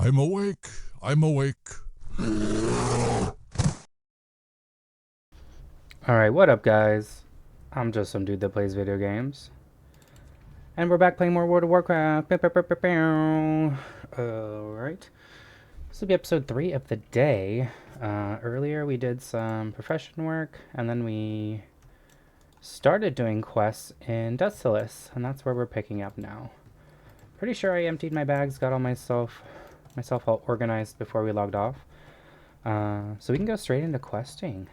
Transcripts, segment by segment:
I'm awake. I'm awake. Alright, what up guys? I'm just some dude that plays video games. And we're back playing more World of Warcraft. Alright. This will be episode 3 of the day. Earlier we did some profession work, and then we started doing quests in Deso, and that's where we're picking up now. Pretty sure I emptied my bags, got all myself all organized before we logged off. So we can go straight into questing.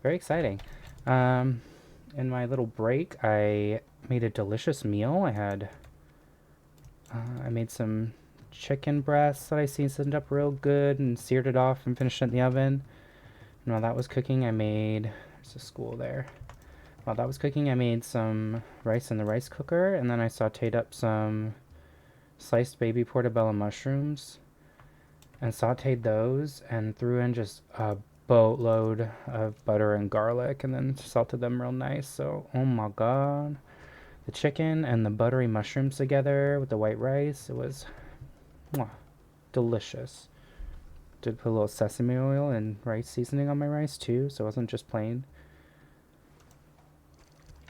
Very exciting. In my little break, I made a delicious meal. I made some chicken breasts that I seasoned up real good and seared it off and finished it in the oven. And while that was cooking, there's a school there. While that was cooking, I made some rice in the rice cooker, and then I sauteed up some sliced baby portobello mushrooms and sauteed those and threw in just a boatload of butter and garlic and then salted them real nice. So, oh my god. The chicken and the buttery mushrooms together with the white rice, it was mwah, delicious. Did put a little sesame oil and rice seasoning on my rice too, so it wasn't just plain.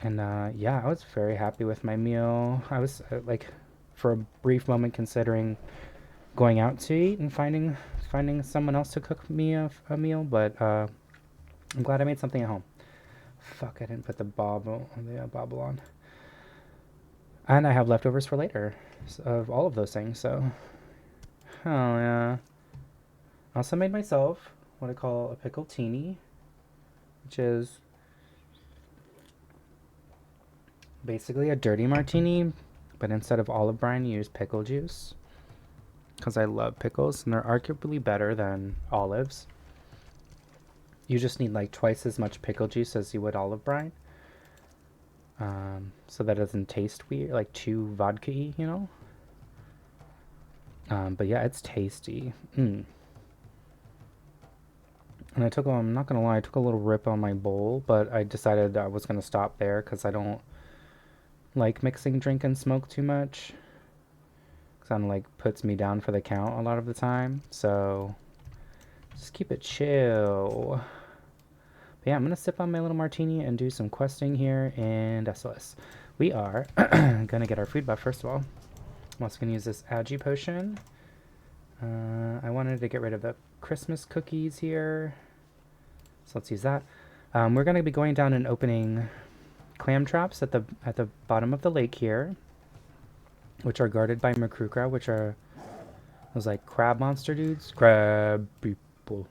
And yeah, I was very happy with my meal. I was for a brief moment considering going out to eat and finding someone else to cook me a meal, but I'm glad I made something at home. Fuck, I didn't put the bobble on. And I have leftovers for later of all of those things, so. Oh, yeah. I also made myself what I call a pickle teeny, which is basically a dirty martini, but instead of olive brine, you use pickle juice. Because I love pickles, and they're arguably better than olives. You just need like twice as much pickle juice as you would olive brine. So that it doesn't taste weird, like too vodka-y, you know? But yeah, it's tasty. And I'm not gonna lie, I took a little rip on my bowl, but I decided I was gonna stop there because I don't like mixing drink and smoke too much. Kind of like puts me down for the count a lot of the time, so just keep it chill. But yeah, I'm gonna sip on my little martini and do some questing here in SOS. We are gonna get our food buff first of all. I'm also gonna use this Agi potion. I wanted to get rid of the Christmas cookies here, so let's use that. We're gonna be going down and opening clam traps at the bottom of the lake here, which are guarded by Makrukra, which are those like crab monster dudes. Crab people.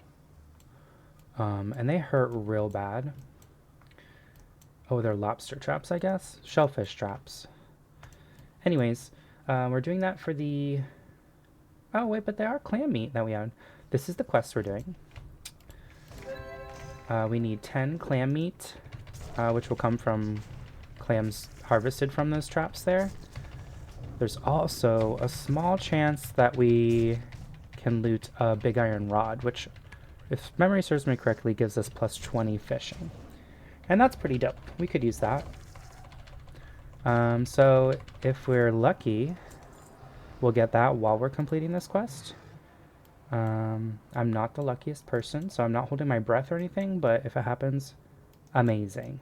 And they hurt real bad. Oh, they're lobster traps, I guess? Shellfish traps. Anyways, we're doing that for the... Oh, wait, but they are clam meat that we had. This is the quest we're doing. We need 10 clam meat, which will come from clams harvested from those traps there. There's also a small chance that we can loot a big iron rod, which, if memory serves me correctly, gives us plus 20 fishing. And that's pretty dope. We could use that. So if we're lucky, we'll get that while we're completing this quest. I'm not the luckiest person, so I'm not holding my breath or anything, but if it happens, amazing.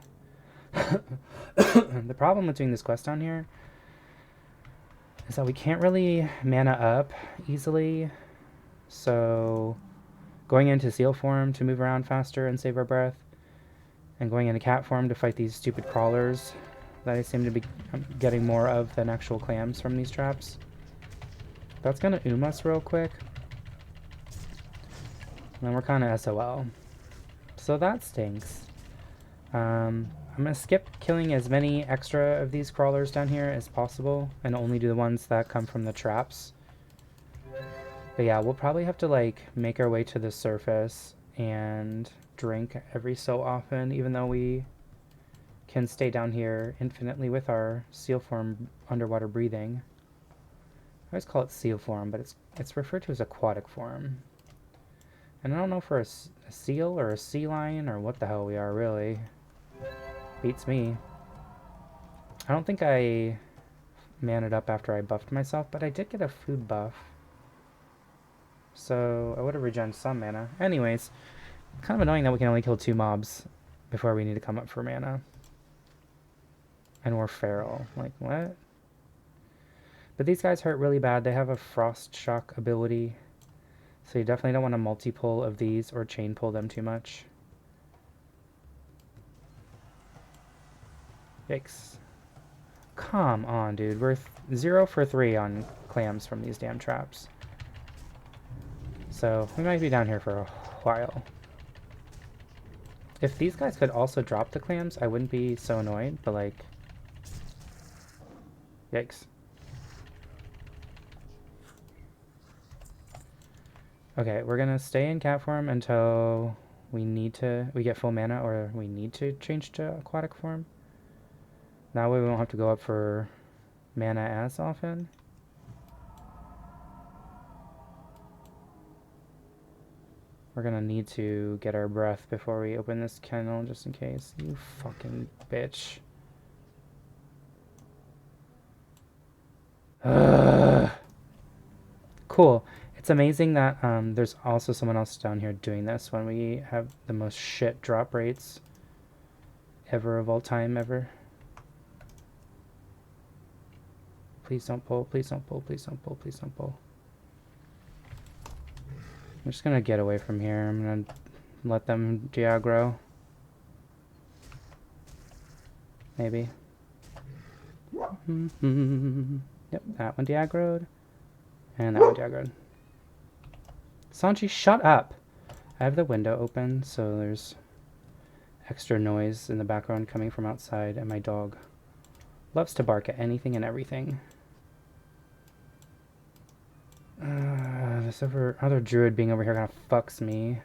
The problem with doing this quest down here is that we can't really mana up easily, so going into seal form to move around faster and save our breath, and going into cat form to fight these stupid crawlers that I seem to be getting more of than actual clams from these traps. That's gonna us real quick, and then we're kind of SOL. So that stinks. I'm gonna skip killing as many extra of these crawlers down here as possible and only do the ones that come from the traps. But yeah, we'll probably have to like make our way to the surface and drink every so often, even though we can stay down here infinitely with our seal form underwater breathing. I always call it seal form, but it's referred to as aquatic form. And I don't know if we're a seal or a sea lion or what the hell we are really. Beats me. I don't think I manned up after I buffed myself, but I did get a food buff. so I would have regened some mana. Anyways, kind of annoying that we can only kill 2 mobs before we need to come up for mana. And we're feral. Like, what? But these guys hurt really bad. They have a frost shock ability. So you definitely don't want to multi-pull of these or chain pull them too much. Yikes. Come on, dude. We're 0 for 3 on clams from these damn traps. So we might be down here for a while. If these guys could also drop the clams, I wouldn't be so annoyed, but like... Yikes. Okay, we're gonna stay in cat form until we get full mana or we need to change to aquatic form. That way we won't have to go up for mana as often. We're gonna need to get our breath before we open this kennel, just in case. You fucking bitch. Ugh. Cool. It's amazing that there's also someone else down here doing this when we have the most shit drop rates ever of all time ever. Please don't pull, please don't pull, please don't pull, please don't pull. I'm just gonna get away from here. I'm gonna let them de-aggro. Maybe. Yep, that one de-aggroed. And that one de-aggroed. Sanji, shut up! I have the window open, so there's extra noise in the background coming from outside, and my dog loves to bark at anything and everything. This other druid being over here kind of fucks me.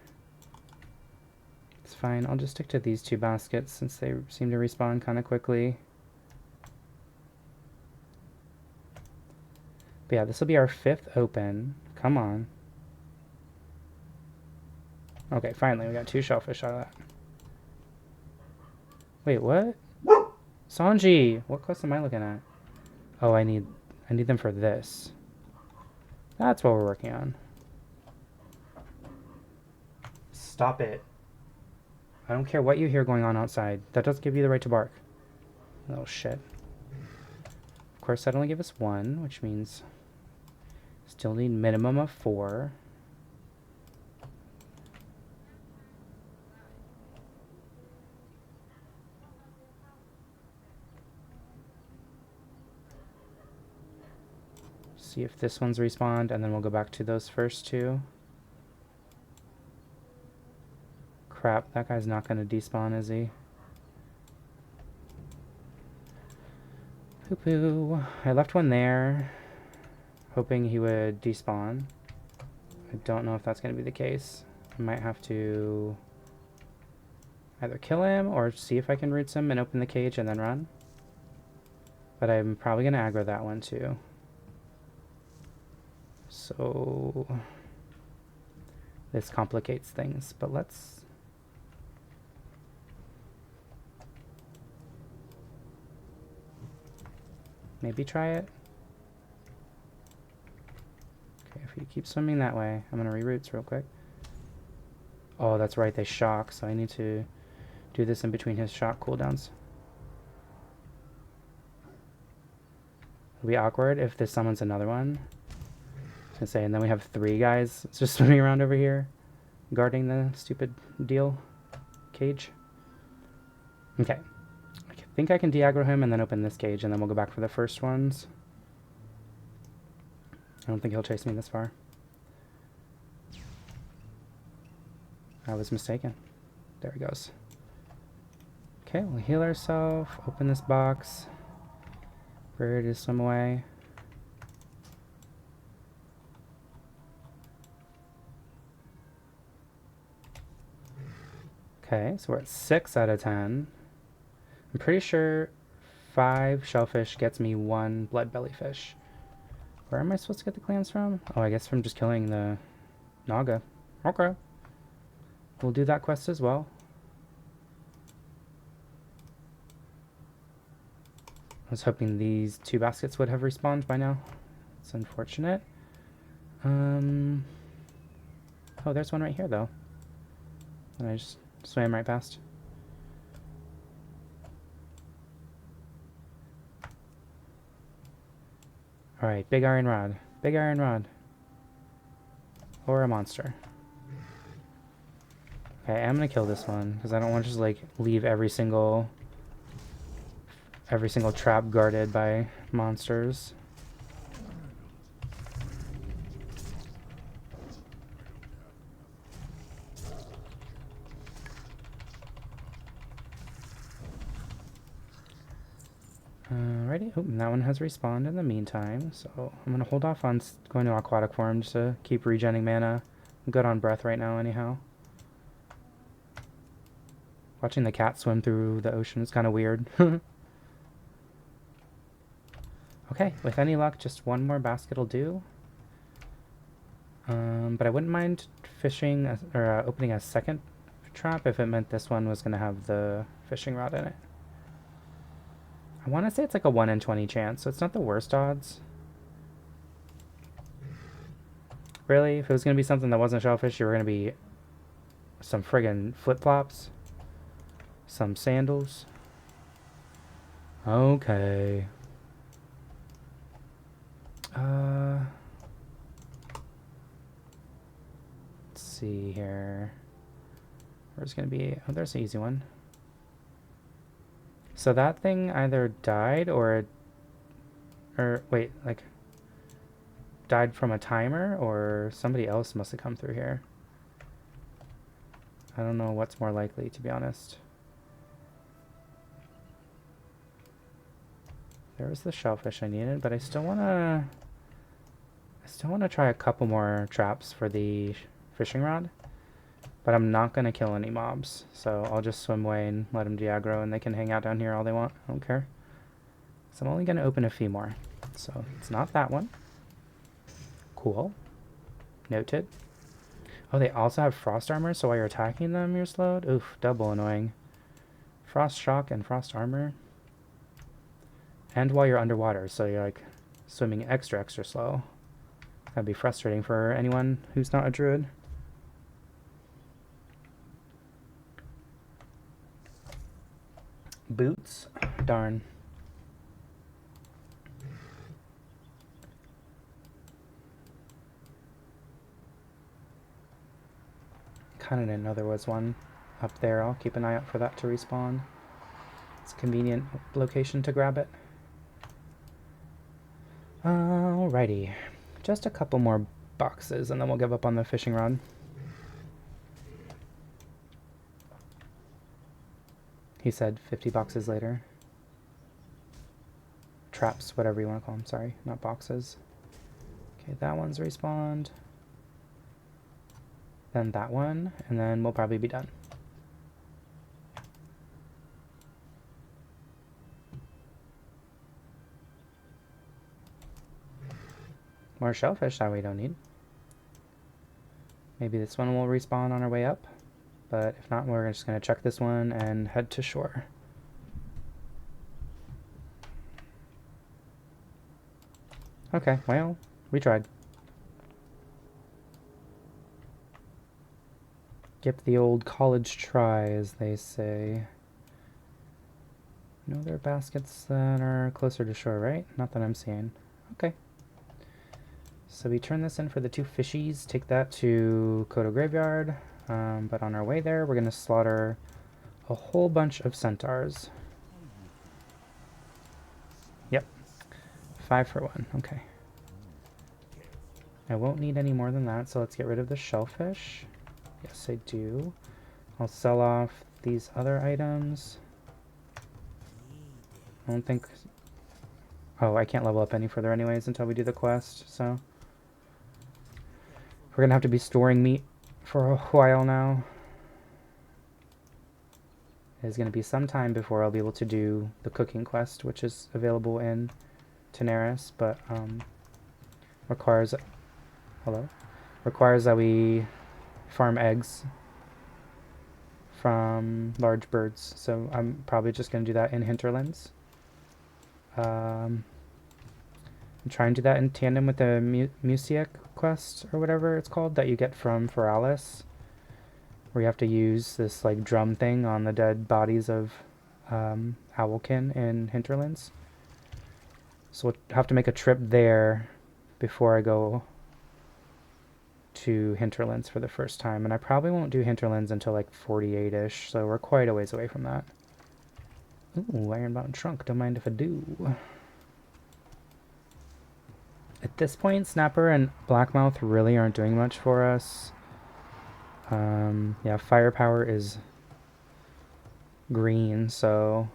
It's fine, I'll just stick to these 2 baskets since they seem to respawn kind of quickly. But yeah, this will be our 5th open. Come on. Okay, finally, we got 2 shellfish out of that. Wait, what? Sanji! What quest am I looking at? Oh, I need them for this. That's what we're working on. Stop it. I don't care what you hear going on outside. That doesn't give you the right to bark. Little shit. Of course, that only give us 1, which means still need minimum of 4. See if this one's respawned, and then we'll go back to those first 2. Crap, that guy's not going to despawn, is he? Poo-poo. I left one there, hoping he would despawn. I don't know if that's going to be the case. I might have to either kill him or see if I can roots him and open the cage and then run. But I'm probably going to aggro that one too. So this complicates things, but let's maybe try it. Okay, if you keep swimming that way, I'm gonna reroots real quick. Oh, that's right, they shock, so I need to do this in between his shock cooldowns. It'll be awkward if this summons another one. I was gonna say, and then we have 3 guys just swimming around over here, guarding the stupid deal cage. Okay, I think I can de-aggro him and then open this cage, and then we'll go back for the first ones. I don't think he'll chase me this far. I was mistaken. There he goes. Okay, we'll heal ourselves, open this box, ready to swim away. Okay, so we're at 6 out of 10. I'm pretty sure 5 shellfish gets me 1 blood bellyfish. Where am I supposed to get the clams from? Oh, I guess from just killing the Naga. Okay. We'll do that quest as well. I was hoping these 2 baskets would have respawned by now. It's unfortunate. Oh, there's one right here, though. And I just swam right past. Alright, big iron rod. Big iron rod. Or a monster. Okay, I'm gonna kill this one, because I don't want to just, like, leave every single trap guarded by monsters. Alrighty. Oh, and that one has respawned in the meantime, so I'm gonna hold off on going to aquatic form just to keep regenning mana. I'm good on breath right now, anyhow. Watching the cat swim through the ocean is kind of weird. Okay, with any luck, just one more basket will do. But I wouldn't mind fishing or opening a second trap if it meant this one was gonna have the fishing rod in it. I want to say it's like a 1 in 20 chance, so it's not the worst odds. Really? If it was going to be something that wasn't shellfish, you were going to be some friggin' flip-flops? Some sandals? Okay. Let's see here. Where's going to be... Oh, there's an easy one. So that thing either died or wait, like died from a timer, or somebody else must have come through here. I don't know what's more likely, to be honest. There was the shellfish I needed, but I still wanna try a couple more traps for the fishing rod. But I'm not going to kill any mobs, so I'll just swim away and let them de-aggro, and they can hang out down here all they want. I don't care. So I'm only going to open a few more. So it's not that one. Cool. Noted. Oh, they also have frost armor, so while you're attacking them, you're slowed? Oof, double annoying. Frost shock and frost armor. And while you're underwater, so you're like swimming extra slow. That'd be frustrating for anyone who's not a druid. Boots? Darn. Kinda didn't know there was one up there. I'll keep an eye out for that to respawn. It's a convenient location to grab it. Alrighty. Just a couple more boxes and then we'll give up on the fishing rod. He said 50 boxes later. Traps, whatever you want to call them. Sorry, not boxes. Okay, that one's respawned. Then that one, and then we'll probably be done. More shellfish that we don't need. Maybe this one will respawn on our way up. But if not, we're just going to check this one and head to shore. Okay, well, we tried. Give the old college try, as they say. No, there are baskets that are closer to shore, right? Not that I'm seeing. Okay. So we turn this in for the 2 fishies, take that to Kodo Graveyard. But on our way there, we're going to slaughter a whole bunch of centaurs. Yep. 5 for 1. Okay. I won't need any more than that, so let's get rid of the shellfish. Yes, I do. I'll sell off these other items. I don't think... Oh, I can't level up any further anyways until we do the quest, so... We're going to have to be storing meat for a while now. It's going to be some time before I'll be able to do the cooking quest, which is available in Tenaris, but requires that we farm eggs from large birds. So I'm probably just going to do that in Hinterlands. I'm trying to do that in tandem with the Music, quest or whatever it's called that you get from Feralis, where you have to use this like drum thing on the dead bodies of Owlkin in Hinterlands. So we'll have to make a trip there before I go to Hinterlands for the first time. And I probably won't do Hinterlands until like 48-ish, so we're quite a ways away from that. Ooh, Ironbound Trunk, don't mind if I do. At this point, Snapper and Blackmouth really aren't doing much for us. Yeah, firepower is green, so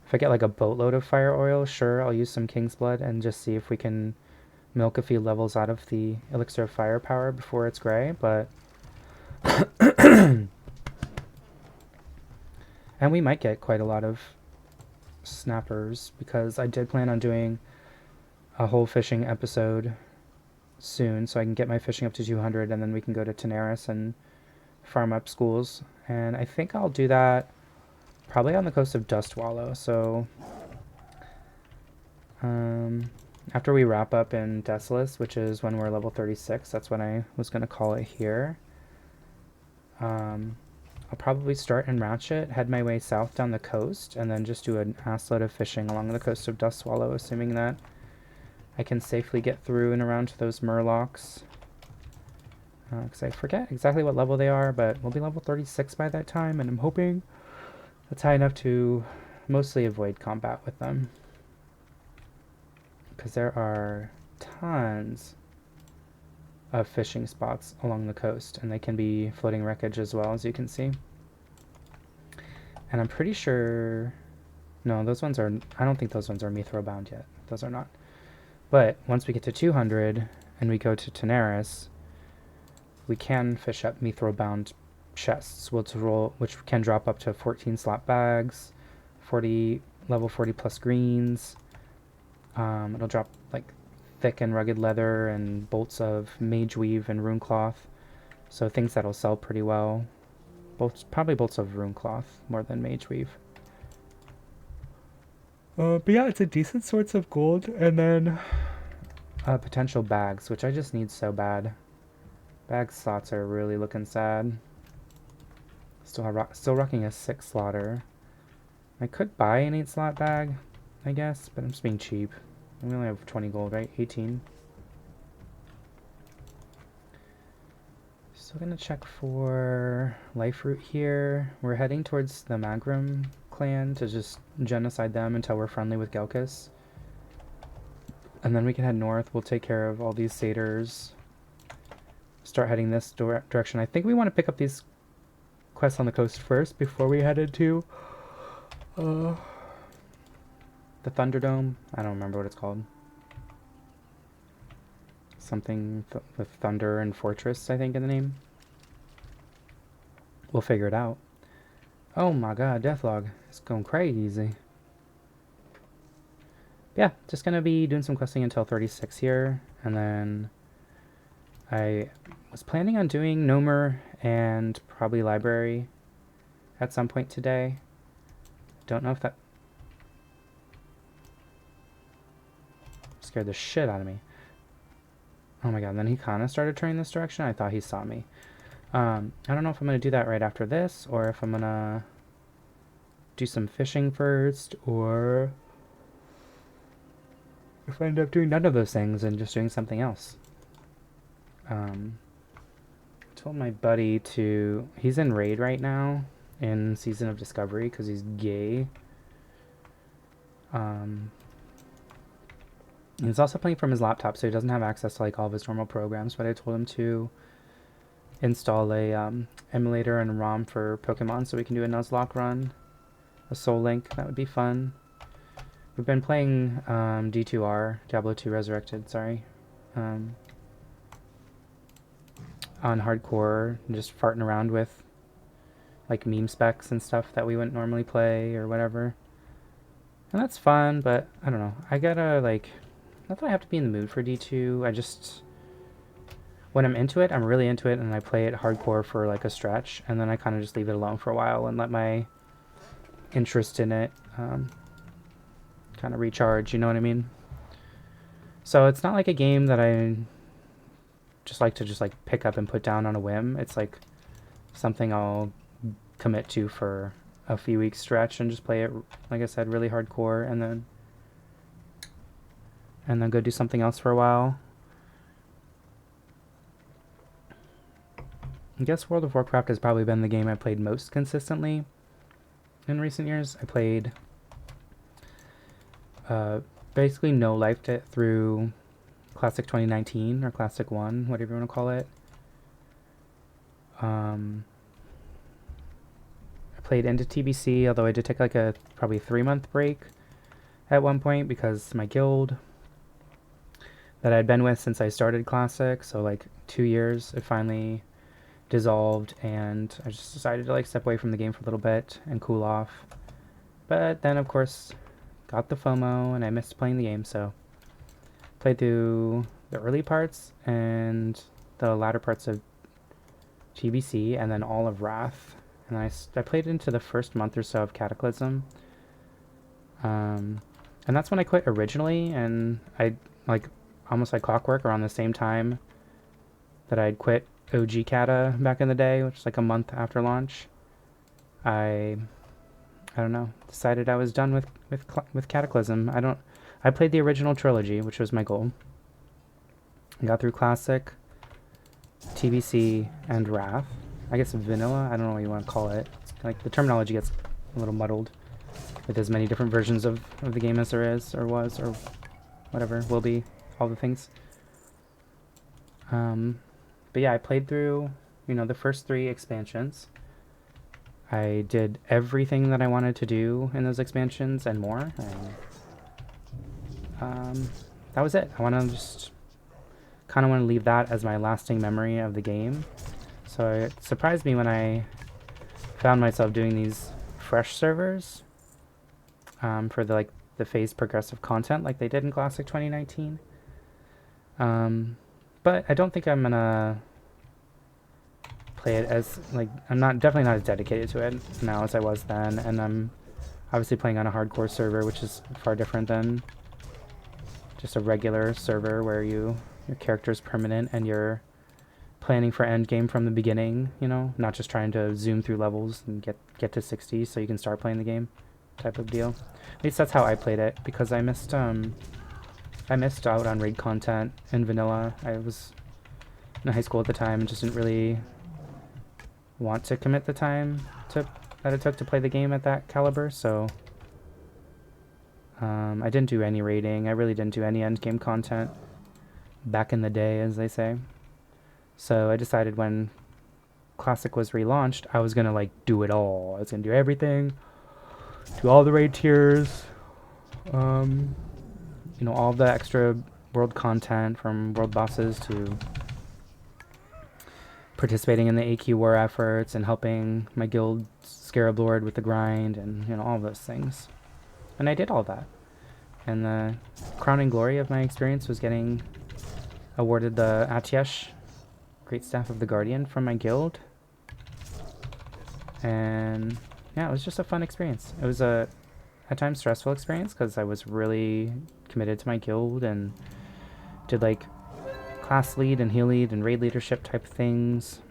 if I get like a boatload of fire oil, sure, I'll use some King's Blood and just see if we can milk a few levels out of the Elixir of Firepower before it's gray, but and we might get quite a lot of snappers because I did plan on doing a whole fishing episode soon, so I can get my fishing up to 200 and then we can go to Tenaris and farm up schools. And I think I'll do that probably on the coast of Dustwallow. So after we wrap up in Desolace, which is when we're level 36, that's when I was going to call it here. I'll probably start in Ratchet, head my way south down the coast, and then just do an assload of fishing along the coast of Dustwallow, assuming that I can safely get through and around to those Murlocs. Because I forget exactly what level they are, but we'll be level 36 by that time, and I'm hoping that's high enough to mostly avoid combat with them. Because there are tons of fishing spots along the coast, and they can be floating wreckage as well, as you can see. And I'm pretty sure... No, those ones are... I don't think those ones are Mithril bound yet. Those are not. But once we get to 200 and we go to Tenaris, we can fish up Mithril bound chests, which can drop up to 14 slot bags, level 40 plus greens. It'll drop like thick and rugged leather and bolts of mage weave and rune cloth, so things that'll sell pretty well. Probably bolts of rune cloth more than mage weave. But yeah, it's a decent source of gold, and then potential bags, which I just need so bad. Bag slots are really looking sad. Still rocking a 6 slotter. I could buy an 8 slot bag, I guess, but I'm just being cheap. We only have 20 gold, right? 18. Still gonna check for life root here. We're heading towards the Magrum clan to just genocide them until we're friendly with Gelkis. And then we can head north. We'll take care of all these satyrs. Start heading this direction. I think we want to pick up these quests on the coast first before we head into the Thunderdome. I don't remember what it's called. Something with Thunder and Fortress, I think, in the name. We'll figure it out. Oh my god, Deathlog. It's going crazy. Yeah, just gonna be doing some questing until 36 here, and then I was planning on doing Nomer and probably Library at some point today. Don't know if that scared the shit out of me. Oh my god, and then he kind of started turning this direction. I thought he saw me. I don't know if I'm going to do that right after this, or if I'm going to do some fishing first, or if I end up doing none of those things and just doing something else. I told my buddy to... He's in Raid right now, in Season of Discovery, because he's gay. He's also playing from his laptop, so he doesn't have access to like all of his normal programs, but I told him to install a emulator and ROM for Pokemon so we can do a Nuzlocke run, a Soul Link. That would be fun. We've been playing D2R, Diablo 2 Resurrected, sorry, on hardcore, and just farting around with like meme specs and stuff that we wouldn't normally play or whatever. And that's fun, but I don't know. I gotta like... Not that I have to be in the mood for D2, I just... When I'm into it, I'm really into it, and I play it hardcore for like a stretch, and then I kind of just leave it alone for a while and let my interest in it kind of recharge, you know what I mean? So it's not like a game that I just like to just like pick up and put down on a whim. It's like something I'll commit to for a few weeks stretch and just play it, like I said, really hardcore, and then go do something else for a while. I guess World of Warcraft has probably been the game I played most consistently in recent years. I played basically no lifed it through Classic 2019 or Classic 1, whatever you want to call it. I played into TBC, although I did take like a probably 3-month break at one point because my guild that I'd been with since I started Classic, so like 2 years, it finally dissolved, and I just decided to like step away from the game for a little bit and cool off. But then of course got the FOMO and I missed playing the game, so played through the early parts and the latter parts of TBC and then all of Wrath, and I played into the first month or so of Cataclysm, and that's when I quit originally, and I like almost like clockwork around the same time that I'd quit OG Cata back in the day, which is like a month after launch. I don't know, decided I was done with Cataclysm. I played the original trilogy, which was my goal. I got through Classic, TBC, and Wrath. I guess Vanilla, I don't know what you want to call it. It's like the terminology gets a little muddled with as many different versions of the game as there is, or was, or whatever, will be, all the things. But yeah, I played through, the first 3 expansions. I did everything that I wanted to do in those expansions and more. And, that was it. I want to just kind of want to leave that as my lasting memory of the game. So it surprised me when I found myself doing these fresh servers for the phased progressive content like they did in Classic 2019. But I don't think I'm gonna play it as I'm definitely not as dedicated to it now as I was then, and I'm obviously playing on a hardcore server, which is far different than just a regular server where your character's permanent and you're planning for end game from the beginning, not just trying to zoom through levels and get to 60 so you can start playing the game type of deal. At least that's how I played it, because I missed out on raid content in vanilla. I was in high school at the time and just didn't really want to commit the time that it took to play the game at that caliber, so I didn't do any raiding. I really didn't do any endgame content back in the day, as they say. So I decided when Classic was relaunched, I was gonna do it all. I was gonna do everything, do all the raid tiers, all the extra world content, from world bosses to participating in the AQ war efforts and helping my guild Scarab Lord with the grind, and all of those things. And I did all that. And the crowning glory of my experience was getting awarded the Atiesh Great Staff of the Guardian from my guild. And yeah, it was just a fun experience. It was at times stressful experience because I was really committed to my guild and did class lead and heal lead and raid leadership type things,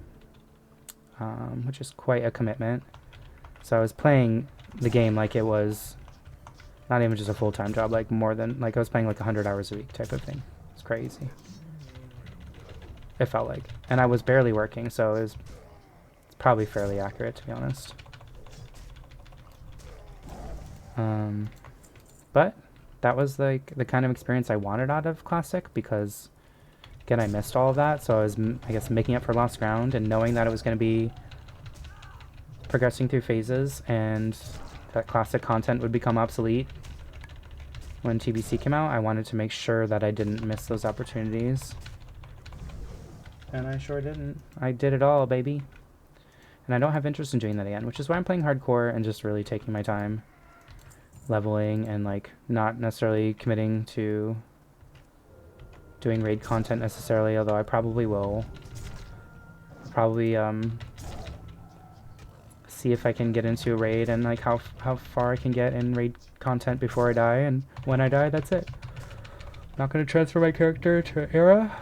which is quite a commitment. So I was playing the game like it was not even just a full-time job, more than I was playing 100 hours a week type of thing. It's crazy. It felt like, and I was barely working, so it's probably fairly accurate, to be honest. But that was the kind of experience I wanted out of Classic, because again, I missed all of that, so I was, I guess, making up for lost ground, and knowing that it was going to be progressing through phases and that Classic content would become obsolete when TBC came out. I wanted to make sure that I didn't miss those opportunities. And I sure didn't. I did it all, baby. And I don't have interest in doing that again, which is why I'm playing hardcore and just really taking my time leveling and not necessarily committing to doing raid content necessarily, although I probably will. Probably see if I can get into a raid and how far I can get in raid content before I die, and when I die, that's it. Not gonna transfer my character to Era.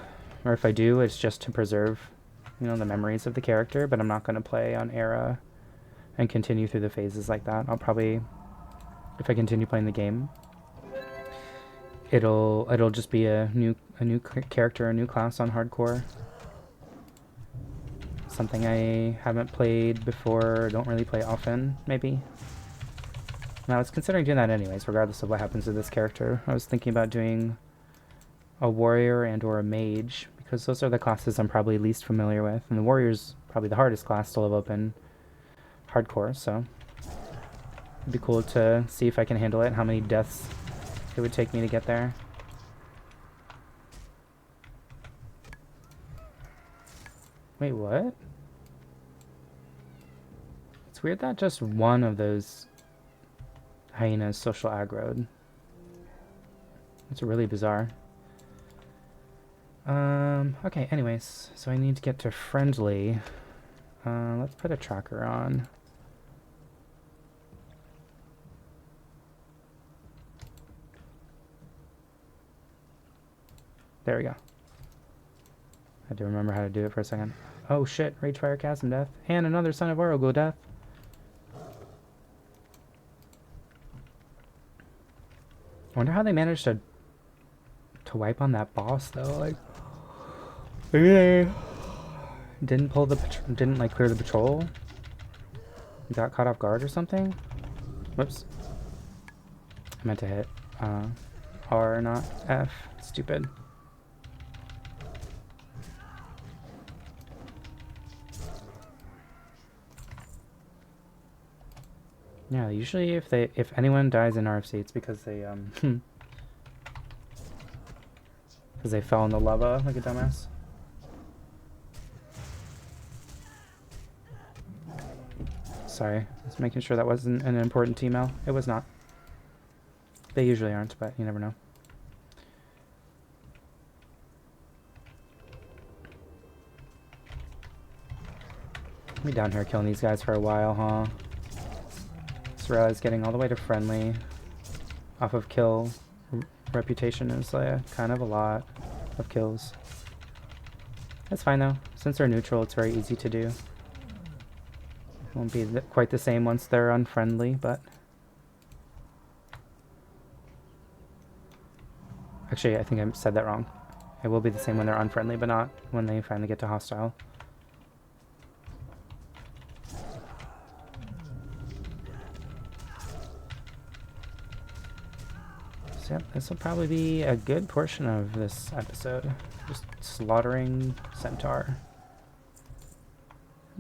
Or if I do, it's just to preserve, you know, the memories of the character, but I'm not going to play on era and continue through the phases like that. I'll probably, if I continue playing the game, it'll just be a new character, a new class on hardcore. Something I haven't played before, don't really play often, maybe. And I was considering doing that anyways, regardless of what happens to this character. I was thinking about doing a warrior and or a mage, because those are the classes I'm probably least familiar with, and the warrior's probably the hardest class to level up in hardcore, so it'd be cool to see if I can handle it, how many deaths it would take me to get there. Wait, what? It's weird that just one of those hyenas social aggroed. It's really bizarre. Okay, anyways, so I need to get to friendly. Let's put a tracker on. There we go. Had to remember how to do it for a second. Oh shit, Ragefire Chasm death. And another Son of Orogo death. I wonder how they managed to wipe on that boss though. Like, maybe they didn't pull the didn't like clear the patrol. Got caught off guard or something. Whoops. I meant to hit R, not F. Stupid. Yeah, usually if anyone dies in RFC, it's because they because they fell in the lava like a dumbass. Sorry, just making sure that wasn't an important email. It was not. They usually aren't, but you never know. I'll be down here killing these guys for a while, huh? Just realized getting all the way to friendly off of kill reputation is kind of a lot of kills. That's fine though. Since they're neutral, it's very easy to do. Won't be quite the same once they're unfriendly, but... Actually, I think I said that wrong. It will be the same when they're unfriendly, but not when they finally get to hostile. So yep, this will probably be a good portion of this episode. Just slaughtering Centaur.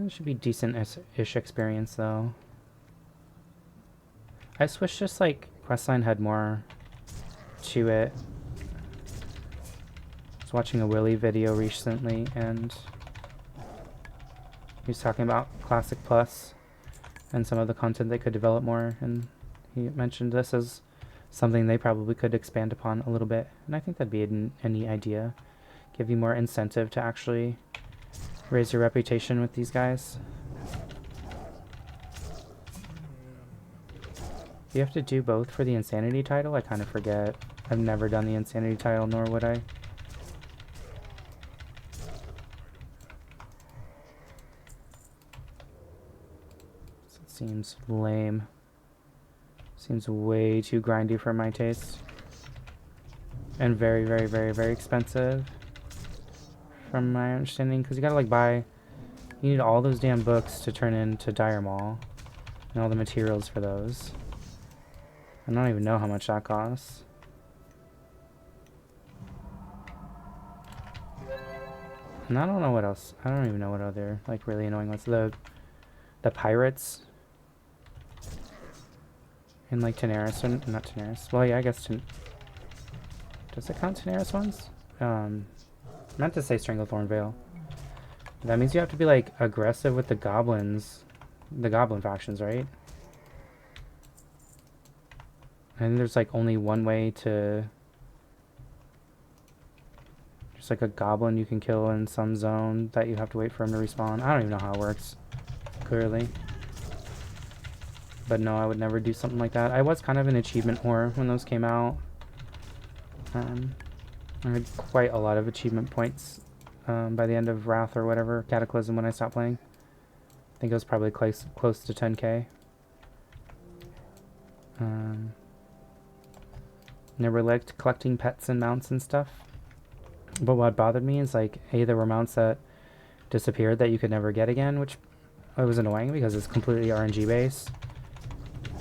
It should be decent-ish experience, though. I just wish just, like, questline had more to it. I was watching a Willy video recently, and he was talking about Classic Plus and some of the content they could develop more, and he mentioned this as something they probably could expand upon a little bit, and I think that'd be a neat idea. Give you more incentive to actually raise your reputation with these guys. You have to do both for the Insanity title? I kind of forget. I've never done the Insanity title, nor would I. It seems lame. Seems way too grindy for my taste. And very, very, very, very expensive. From my understanding, because you gotta like buy, you need all those damn books to turn into Dire Maul, and all the materials for those. I don't even know how much that costs. And I don't know what else. I don't even know what other like really annoying ones. The pirates in like Tenaris, or not Tenaris. Well, yeah, I guess does it count Tenaris ones? I meant to say Stranglethorn Vale. That means you have to be like aggressive with the goblins, the goblin factions, right? And there's like only one way to... There's like a goblin you can kill in some zone that you have to wait for him to respawn. I don't even know how it works, clearly. But no, I would never do something like that. I was kind of an achievement whore when those came out. I had quite a lot of achievement points by the end of Wrath or whatever, Cataclysm, when I stopped playing. I think it was probably close to 10k. Never liked collecting pets and mounts and stuff. But what bothered me is like, there were mounts that disappeared that you could never get again, which it was annoying because it's completely RNG based.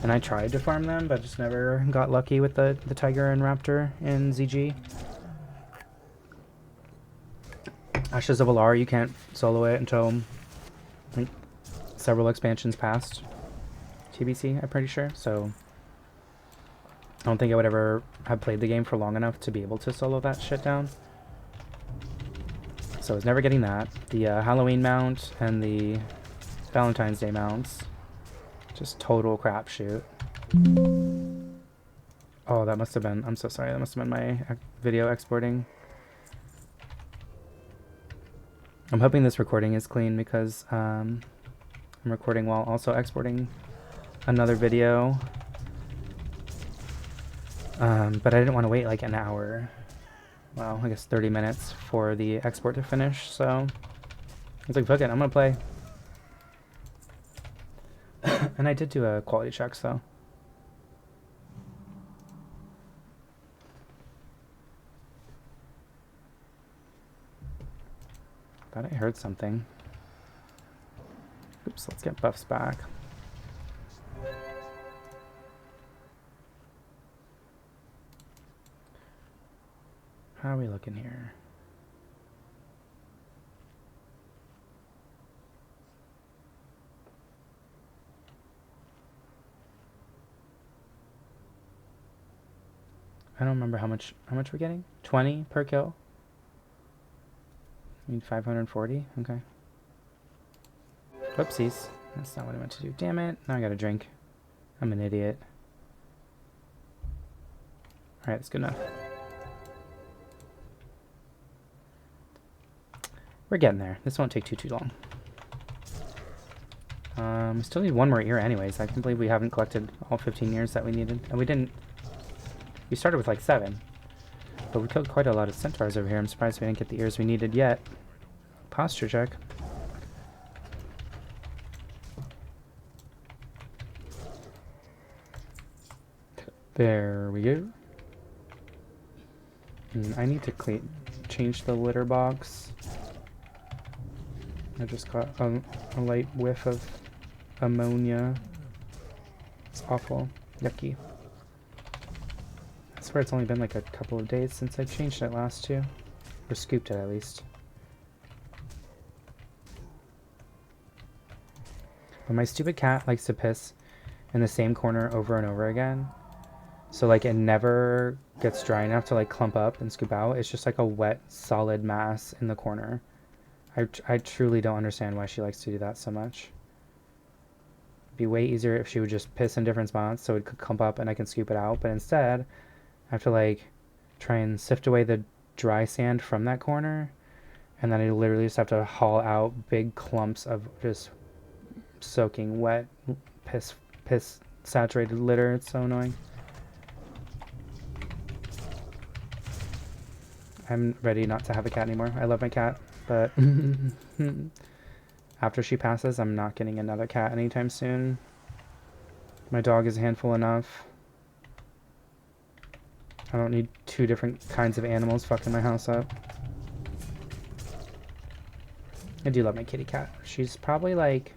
And I tried to farm them, but just never got lucky with the Tiger and Raptor in ZG. Ashes of Alar, you can't solo it until like several expansions past TBC, I'm pretty sure. So I don't think I would ever have played the game for long enough to be able to solo that shit down. So I was never getting that. The Halloween mount and the Valentine's Day mounts, just total crapshoot. Oh, that must have been, I'm so sorry, that must have been my video exporting. I'm hoping this recording is clean because I'm recording while also exporting another video. But I didn't want to wait like an hour. Well, I guess 30 minutes for the export to finish, so I was like, fuck it, I'm gonna play. And I did do a quality check, so. Thought I heard something. Oops, let's get buffs back. How are we looking here? I don't remember how much we're getting. 20 per kill. I mean 540. Okay. Whoopsies. That's not what I meant to do. Damn it. Now I gotta drink. I'm an idiot. Alright, that's good enough. We're getting there. This won't take too long. We still need one more ear anyways. I can't believe we haven't collected all 15 ears that we needed. And we didn't... We started with like 7. But we killed quite a lot of centaurs over here. I'm surprised we didn't get the ears we needed yet. Posture check. There we go. I need to change the litter box. I just got a light whiff of ammonia. It's awful. Yucky. I swear it's only been like a couple of days since I changed it last too. Or scooped it at least. But my stupid cat likes to piss in the same corner over and over again. So like it never gets dry enough to like clump up and scoop out. It's just like a wet solid mass in the corner. I truly don't understand why she likes to do that so much. It'd be way easier if she would just piss in different spots so it could clump up and I can scoop it out. But instead, I have to like try and sift away the dry sand from that corner. And then I literally just have to haul out big clumps of just soaking wet piss saturated litter. It's so annoying. I'm ready not to have a cat anymore. I love my cat, but after she passes, I'm not getting another cat anytime soon. My dog is a handful enough. I don't need 2 different kinds of animals fucking my house up. I do love my kitty cat. She's probably like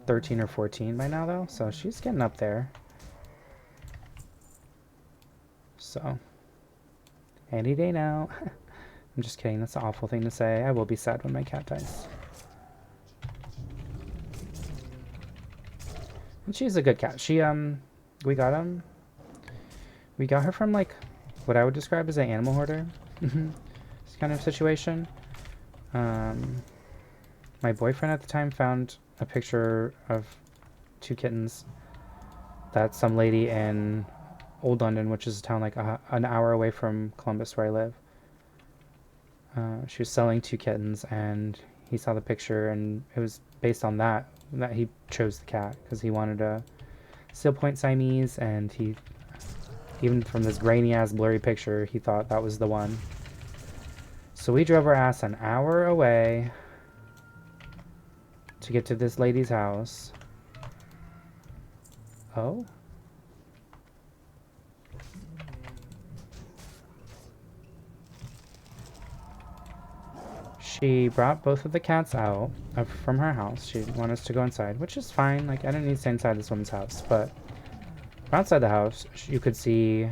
13 or 14 by now though, so she's getting up there. So, any day now. I'm just kidding, that's an awful thing to say. I will be sad when my cat dies. And she's a good cat. She, we got her from like what I would describe as an animal hoarder kind of situation. My boyfriend at the time found a picture of 2 kittens that some lady in Old London, which is a town like an hour away from Columbus where I live. She was selling 2 kittens and he saw the picture and it was based on that he chose the cat because he wanted a Seal Point Siamese, and he, even from this grainy ass blurry picture, he thought that was the one. So we drove our ass an hour away to get to this lady's house. Oh? She brought both of the cats out from her house. She wanted us to go inside, which is fine. Like, I didn't need to stay inside this woman's house, but outside the house, you could see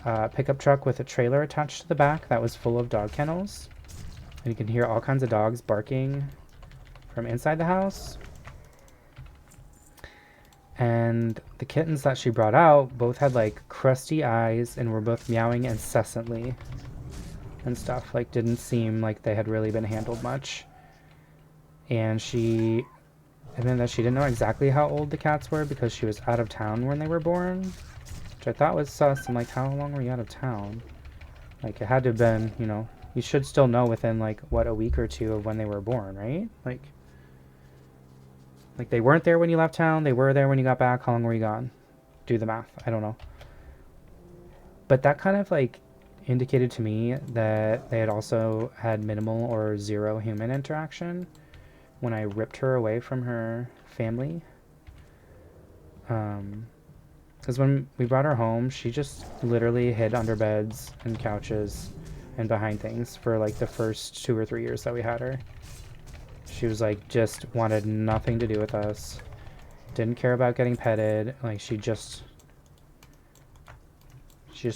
a pickup truck with a trailer attached to the back that was full of dog kennels. And you can hear all kinds of dogs barking from inside the house. And the kittens that she brought out both had like crusty eyes and were both meowing incessantly and stuff. Like, didn't seem like they had really been handled much. And she admitted that she didn't know exactly how old the cats were because she was out of town when they were born, which I thought was sus. I'm like, how long were you out of town? Like, it had to have been, you know, you should still know within like, what, a week or two of when they were born, right? Like they weren't there when you left town, they were there when you got back. How long were you gone? Do the math. I don't know. But that kind of like indicated to me that they had also had minimal or zero human interaction when I ripped her away from her family. Because when we brought her home, she just literally hid under beds and couches and behind things for like the first 2 or 3 years that we had her. She was like, just wanted nothing to do with us. Didn't care about getting petted. Like, she just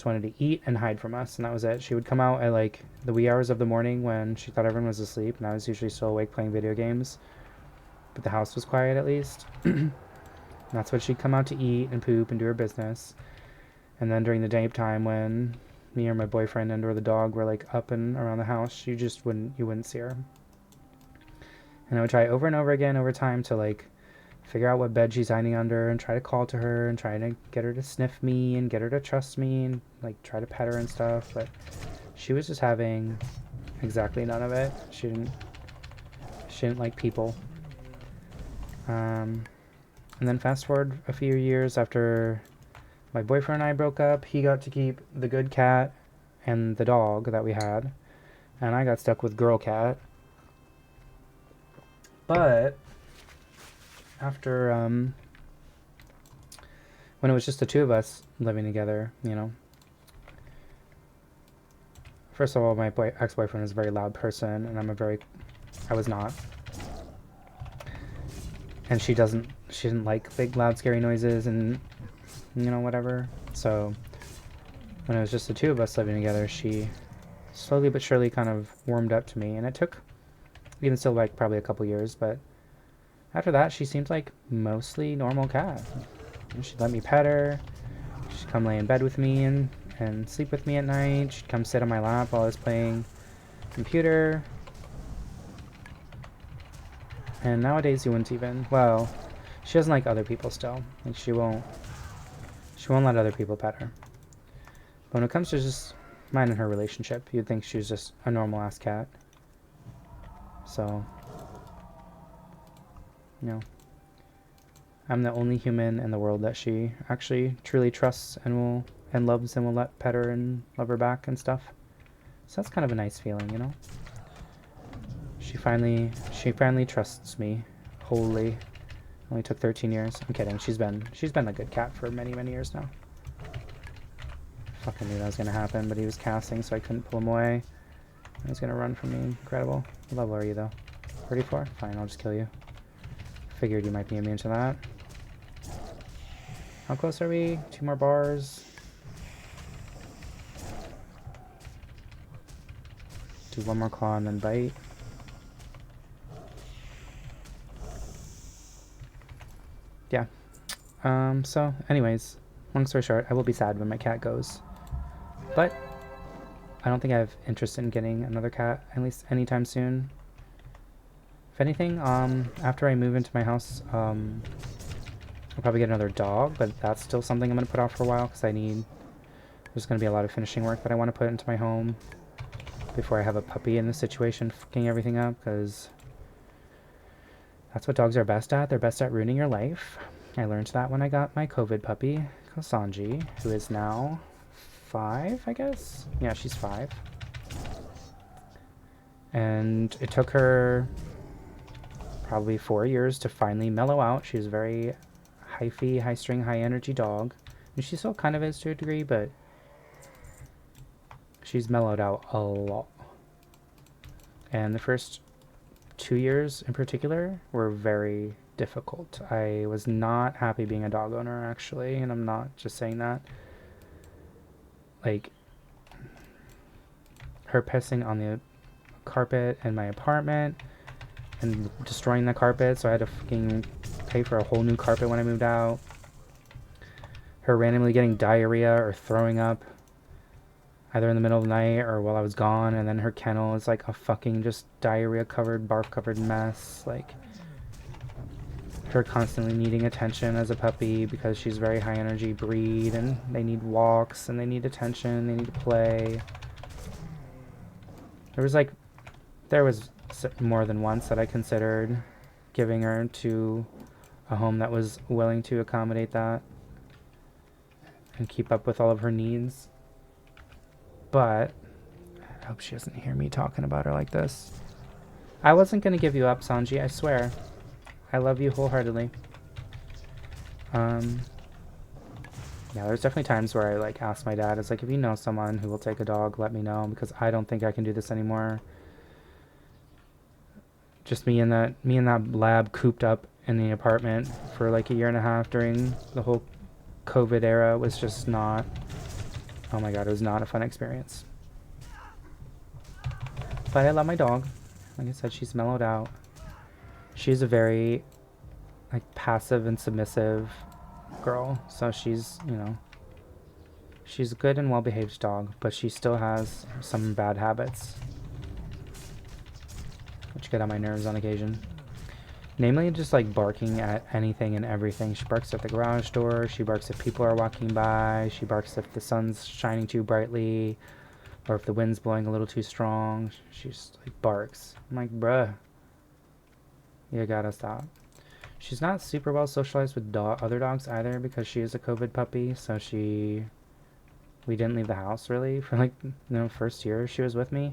wanted to eat and hide from us, and that was it. She would come out at like the wee hours of the morning when she thought everyone was asleep, and I was usually still awake playing video games. But the house was quiet at least. That's when she'd come out to eat and poop and do her business. And then during the daytime when me or my boyfriend and or the dog were like up and around the house, you wouldn't see her. And I would try over and over again over time to like figure out what bed she's hiding under and try to call to her and try to get her to sniff me and get her to trust me and like try to pet her and stuff. But she was just having exactly none of it. She didn't like people. And then fast forward a few years after my boyfriend and I broke up, he got to keep the good cat and the dog that we had, and I got stuck with girl cat. But after when it was just the two of us living together, you know, first of all, my ex-boyfriend is a very loud person, and I was not. And she didn't like big, loud, scary noises and, you know, whatever. So when it was just the two of us living together, she slowly but surely kind of warmed up to me. And it took even still like probably a couple years, but after that, she seemed like mostly normal cat. She'd let me pet her. She'd come lay in bed with me and sleep with me at night. She'd come sit on my lap while I was playing computer. And nowadays you wouldn't even, well, she doesn't like other people still. Like, she won't let other people pet her. But when it comes to just mine and her relationship, you'd think she was just a normal ass cat. So, you know, I'm the only human in the world that she actually truly trusts and loves and will let pet her and love her back and stuff. So that's kind of a nice feeling, you know. She finally trusts me wholly. Only took 13 years. I'm kidding. She's been a good cat for many, many years now. Fucking knew that was gonna happen, but he was casting, so I couldn't pull him away. He was gonna run from me. Incredible. What level are you though? 34? Fine, I'll just kill you. Figured you might be immune to that. How close are we? 2 more bars. Do 1 more claw and then bite. Yeah. So anyways, long story short, I will be sad when my cat goes. But I don't think I have interest in getting another cat, at least anytime soon. If anything, after I move into my house, I'll probably get another dog, but that's still something I'm going to put off for a while because there's going to be a lot of finishing work that I want to put into my home before I have a puppy in this situation fucking everything up, because that's what dogs are best at. They're best at ruining your life. I learned that when I got my COVID puppy, Sanji, who is now 5, I guess? Yeah, she's 5. And it took her probably 4 years to finally mellow out. She's a very hyphy, high string, high energy dog. And she still kind of is to a degree, but she's mellowed out a lot. And the first 2 years in particular were very difficult. I was not happy being a dog owner, actually, and I'm not just saying that. Like, her pissing on the carpet in my apartment and destroying the carpet, so I had to fucking pay for a whole new carpet when I moved out. Her randomly getting diarrhea or throwing up either in the middle of the night or while I was gone, and then her kennel is like a fucking just diarrhea covered, barf covered mess. Like, her constantly needing attention as a puppy because she's very high energy breed and they need walks and they need attention, they need to play. There was more than once that I considered giving her to a home that was willing to accommodate that and keep up with all of her needs. But I hope she doesn't hear me talking about her like this. I wasn't going to give you up, Sanji, I swear. I love you wholeheartedly. Yeah, there's definitely times where I like ask my dad, it's like, if you know someone who will take a dog, let me know, because I don't think I can do this anymore. Just me and that lab cooped up in the apartment for like 1.5 years during the whole COVID era was just not, oh my god, it was not a fun experience. But I love my dog. Like I said, she's mellowed out. She's a very like passive and submissive girl, so she's, you know, she's a good and well-behaved dog, but she still has some bad habits which get on my nerves on occasion. Namely, just like barking at anything and everything. She barks at the garage door, she barks if people are walking by, she barks if the sun's shining too brightly, or if the wind's blowing a little too strong. She just like barks. I'm like, bruh, you gotta stop. She's not super well socialized with other dogs either because she is a COVID puppy, so we didn't leave the house really for like, you know, first year she was with me.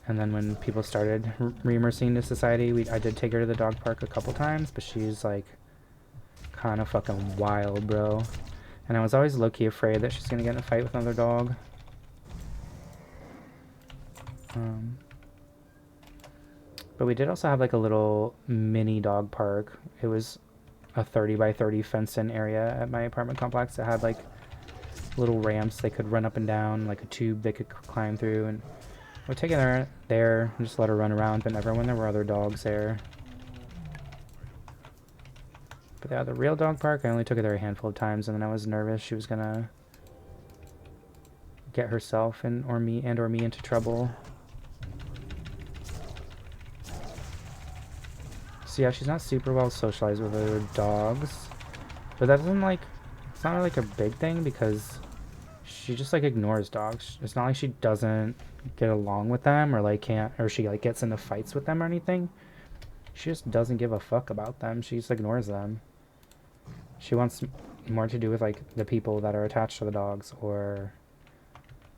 And then when people started re-immersing into society, I did take her to the dog park a couple times, but she's like kind of fucking wild, bro. And I was always low-key afraid that she's gonna get in a fight with another dog. But we did also have like a little mini dog park. It was a 30 by 30 fenced-in area at my apartment complex that had like little ramps they could run up and down, like a tube they could climb through, and we're taking her there and just let her run around, but never when there were other dogs there. But yeah, the real dog park, I only took her there a handful of times, and then I was nervous she was gonna get herself or me into trouble. So yeah, she's not super well socialized with other dogs, but that doesn't like, it's not like a big thing because she just like ignores dogs. It's not like she doesn't get along with them or like can't, or she like gets into fights with them or anything. She just doesn't give a fuck about them. She just ignores them. She wants more to do with like the people that are attached to the dogs or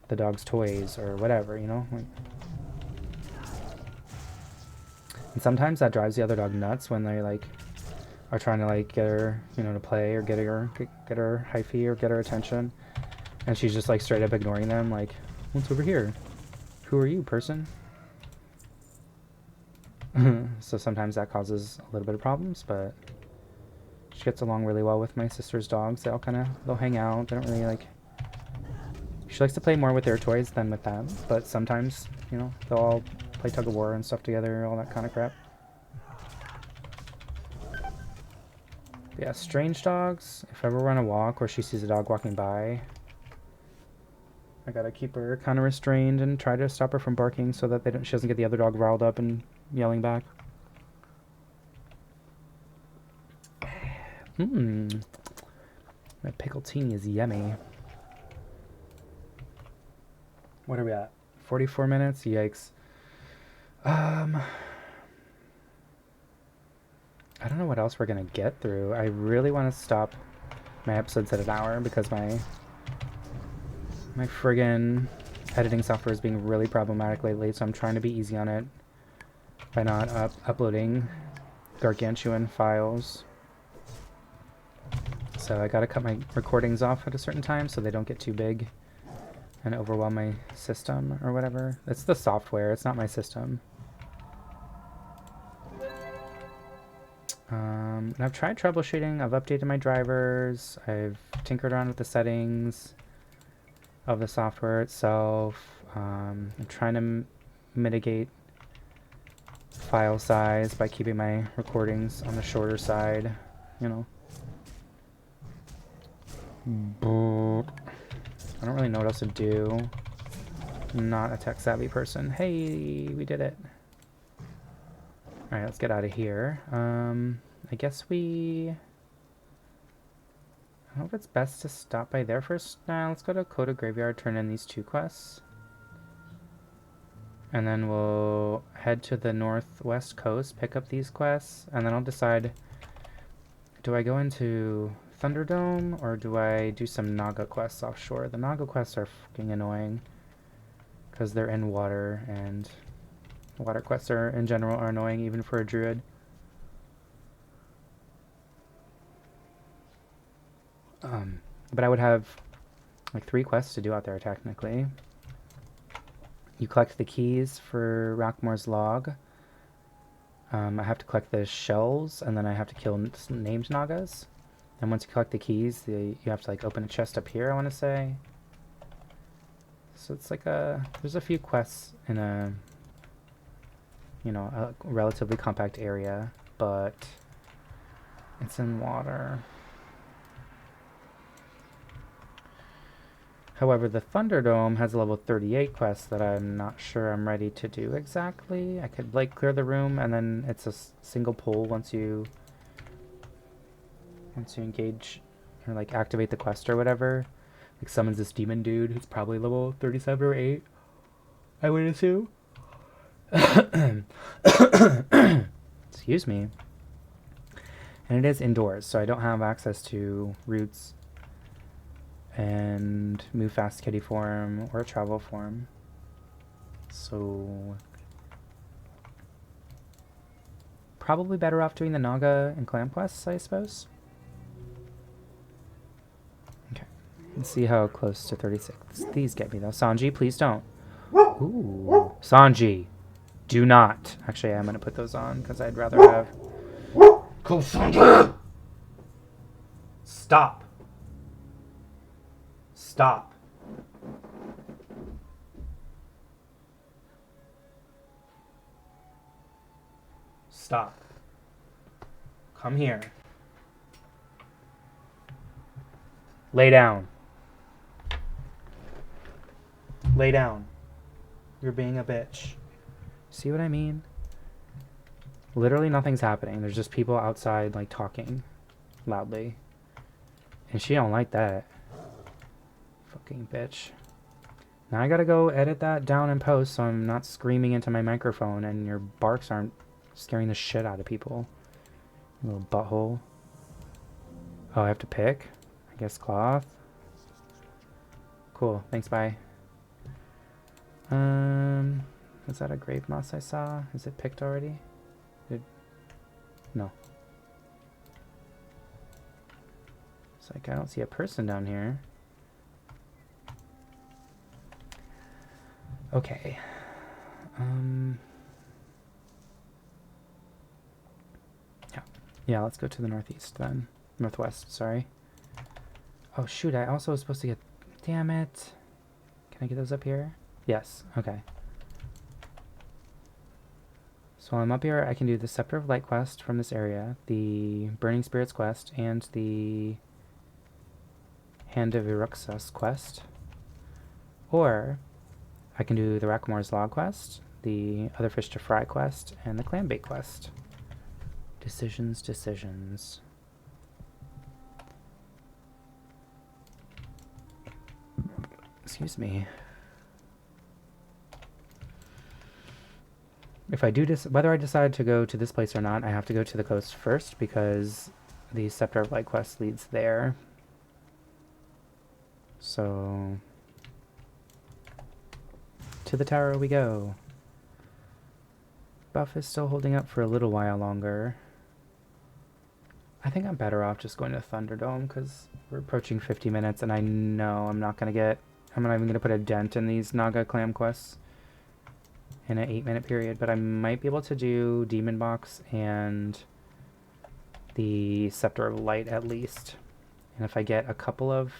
the dog's toys or whatever, you know? Like, and sometimes that drives the other dog nuts when they like are trying to like get her, you know, to play or get her hyphy or get her attention, and she's just like straight up ignoring them, like, what's over here? Who are you, person? So sometimes that causes a little bit of problems, but she gets along really well with my sister's dogs. They'll hang out. They don't really like, she likes to play more with their toys than with them, but sometimes, you know, they'll all play tug of war and stuff together, all that kind of crap. But yeah, strange dogs, if ever we're on a walk or she sees a dog walking by, I gotta keep her kind of restrained and try to stop her from barking so that she doesn't get the other dog riled up and yelling back. My pickled-tini is yummy. What are we at? 44 minutes? Yikes. I don't know what else we're gonna get through. I really want to stop my episodes at an hour because my friggin' editing software is being really problematic lately, so I'm trying to be easy on it by not uploading gargantuan files. So I gotta cut my recordings off at a certain time so they don't get too big and overwhelm my system or whatever. It's the software, it's not my system. And I've tried troubleshooting, I've updated my drivers, I've tinkered around with the settings of the software itself. I'm trying to mitigate file size by keeping my recordings on the shorter side, you know. But I don't really know what else to do. I'm not a tech savvy person. Hey, we did it. Alright, let's get out of here. I guess I don't know if it's best to stop by there first. Nah, let's go to Coda Graveyard, turn in these 2 quests. And then we'll head to the northwest coast, pick up these quests, and then I'll decide, do I go into Thunderdome or do I do some Naga quests offshore? The Naga quests are fucking annoying because they're in water, and water quests are in general are annoying even for a druid. But I would have like 3 quests to do out there technically. You collect the keys for Rockmore's log. I have to collect the shells, and then I have to kill named Nagas. And once you collect the keys, you have to like open a chest up here, I want to say. So it's like there's a few quests in a relatively compact area, but it's in water. However, the Thunderdome has a level 38 quest that I'm not sure I'm ready to do exactly. I could like clear the room, and then it's a single pull once you engage or like activate the quest or whatever. Like summons this demon dude who's probably level 37 or 8, I would assume. Excuse me. And it is indoors, so I don't have access to roots and move fast kitty form or travel form. So probably better off doing the Naga and clan quests, I suppose. Okay. Let's see how close to 36 these get me though. Sanji, please don't. Ooh. Sanji, do not. Actually, I'm gonna put those on because I'd rather have. Go, Sanji! Stop. Stop. Stop. Come here. Lay down. Lay down. You're being a bitch. See what I mean? Literally nothing's happening. There's just people outside like talking loudly. And she don't like that. Fucking bitch. Now I gotta go edit that down in post so I'm not screaming into my microphone and your barks aren't scaring the shit out of people. You little butthole. Oh, I have to pick? I guess cloth. Cool. Thanks, bye. Was that a grave moss I saw? Is it picked already? No. It's like I don't see a person down here. Okay. Yeah, let's go to the northeast then. Northwest, sorry. Oh shoot, I also was supposed to get... Damn it. Can I get those up here? Yes, okay. So while I'm up here, I can do the Scepter of Light quest from this area, the Burning Spirits quest, and the Hand of Iruxus quest. Or I can do the Rackmore's Log quest, the Other Fish to Fry quest, and the Clambait quest. Decisions, decisions. Excuse me. If I do whether I decide to go to this place or not, I have to go to the coast first because the Scepter of Light quest leads there. So To the tower we go. Buff is still holding up for a little while longer. I think I'm better off just going to Thunderdome because we're approaching 50 minutes and I know I'm not even going to put a dent in these Naga clam quests in an 8-minute period, but I might be able to do Demon Box and the Scepter of Light at least. And if I get a couple of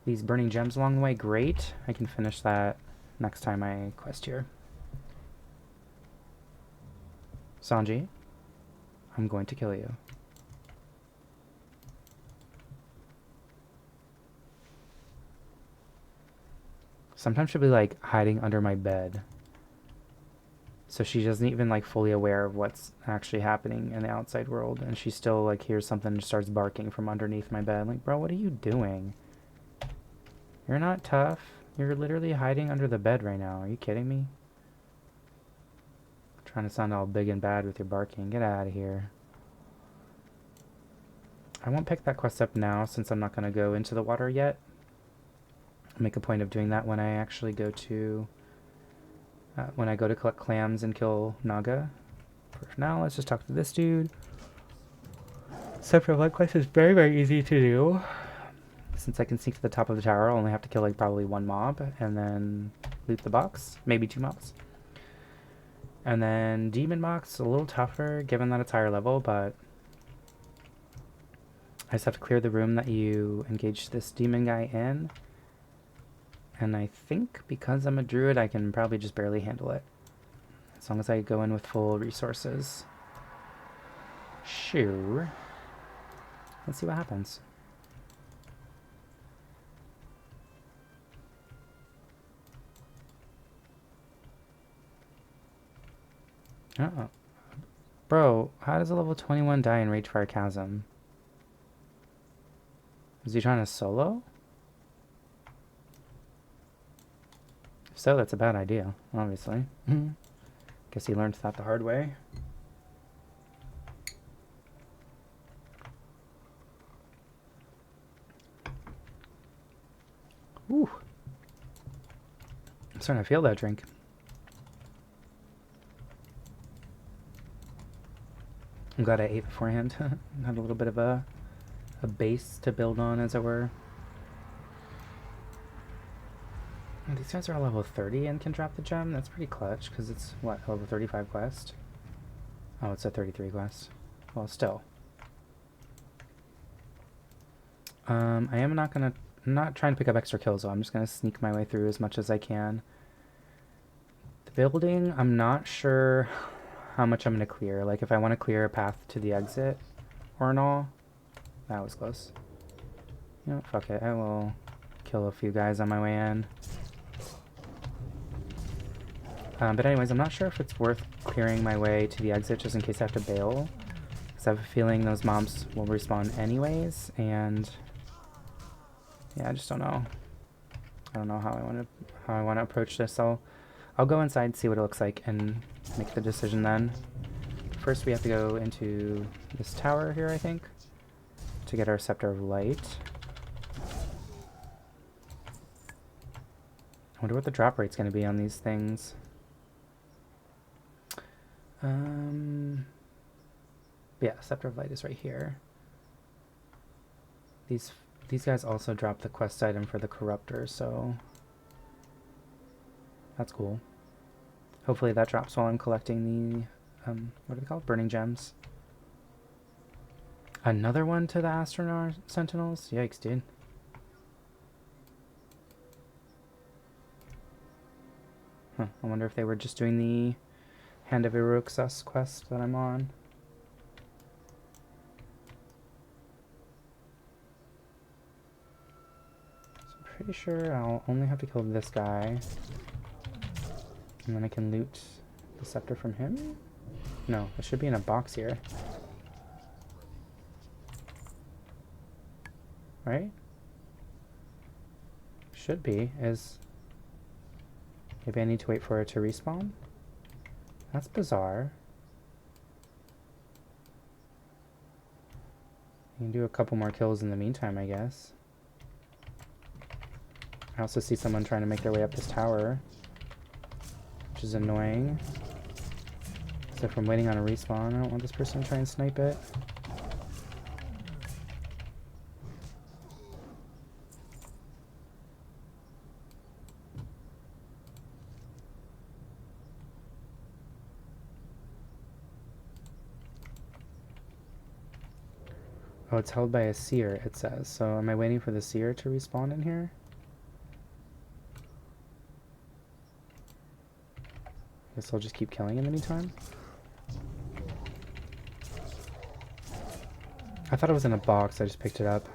these burning gems along the way, great. I can finish that next time I quest here. Sanji, I'm going to kill you. Sometimes she'll be like hiding under my bed. So she doesn't even like fully aware of what's actually happening in the outside world. And she still like hears something and starts barking from underneath my bed. Like, bro, what are you doing? You're not tough. You're literally hiding under the bed right now. Are you kidding me? Trying to sound all big and bad with your barking. Get out of here. I won't pick that quest up now since I'm not going to go into the water yet. I'll make a point of doing that when I actually go to... when I go to collect clams and kill Naga. For now, let's just talk to this dude. Scepter of Light quest is very, very easy to do. Since I can sneak to the top of the tower, I'll only have to kill like probably one mob and then loot the box. Maybe 2 mobs. And then Demon Box, a little tougher given that it's higher level, but I just have to clear the room that you engage this demon guy in. And I think because I'm a druid, I can probably just barely handle it. As long as I go in with full resources. Sure. Let's see what happens. Uh-oh. Bro, how does a level 21 die in Ragefire Chasm? Is he trying to solo? If so, that's a bad idea, obviously. Guess he learned that the hard way. Ooh. I'm starting to feel that drink. I'm glad I ate beforehand. Had a little bit of a base to build on, as it were. These guys are all level 30 and can drop the gem. That's pretty clutch, because it's, what, a level 35 quest? Oh, it's a 33 quest. Well, still. I'm not trying to pick up extra kills, though. I'm just gonna sneak my way through as much as I can. The building, I'm not sure how much I'm gonna clear. Like, if I want to clear a path to the exit or an all. That was close. You know, fuck it. I will kill a few guys on my way in. But anyways, I'm not sure if it's worth clearing my way to the exit just in case I have to bail. Because I have a feeling those mobs will respawn anyways, and yeah, I just don't know. I don't know how I want to approach this. I'll go inside, see what it looks like, and make the decision then. First, we have to go into this tower here, I think, to get our Scepter of Light. I wonder what the drop rate's going to be on these things. Yeah, Scepter of Light is right here. These guys also drop the quest item for the Corruptor, so that's cool. Hopefully that drops while I'm collecting the, what are they called? Burning gems. Another one to the Astronaut Sentinels? Yikes, dude. Huh, I wonder if they were just doing the Hand of Iroxus quest that I'm on. So I'm pretty sure I'll only have to kill this guy. And then I can loot the scepter from him? No, it should be in a box here. Right? Should be. Maybe I need to wait for it to respawn? That's bizarre. You can do a couple more kills in the meantime, I guess. I also see someone trying to make their way up this tower. which is annoying. So if I'm waiting on a respawn, I don't want this person to try and snipe it. Oh, it's held by a seer, it says. So am I waiting for the seer to respawn in here? Guess I'll just keep killing him anytime. I thought it was in a box, I just picked it up.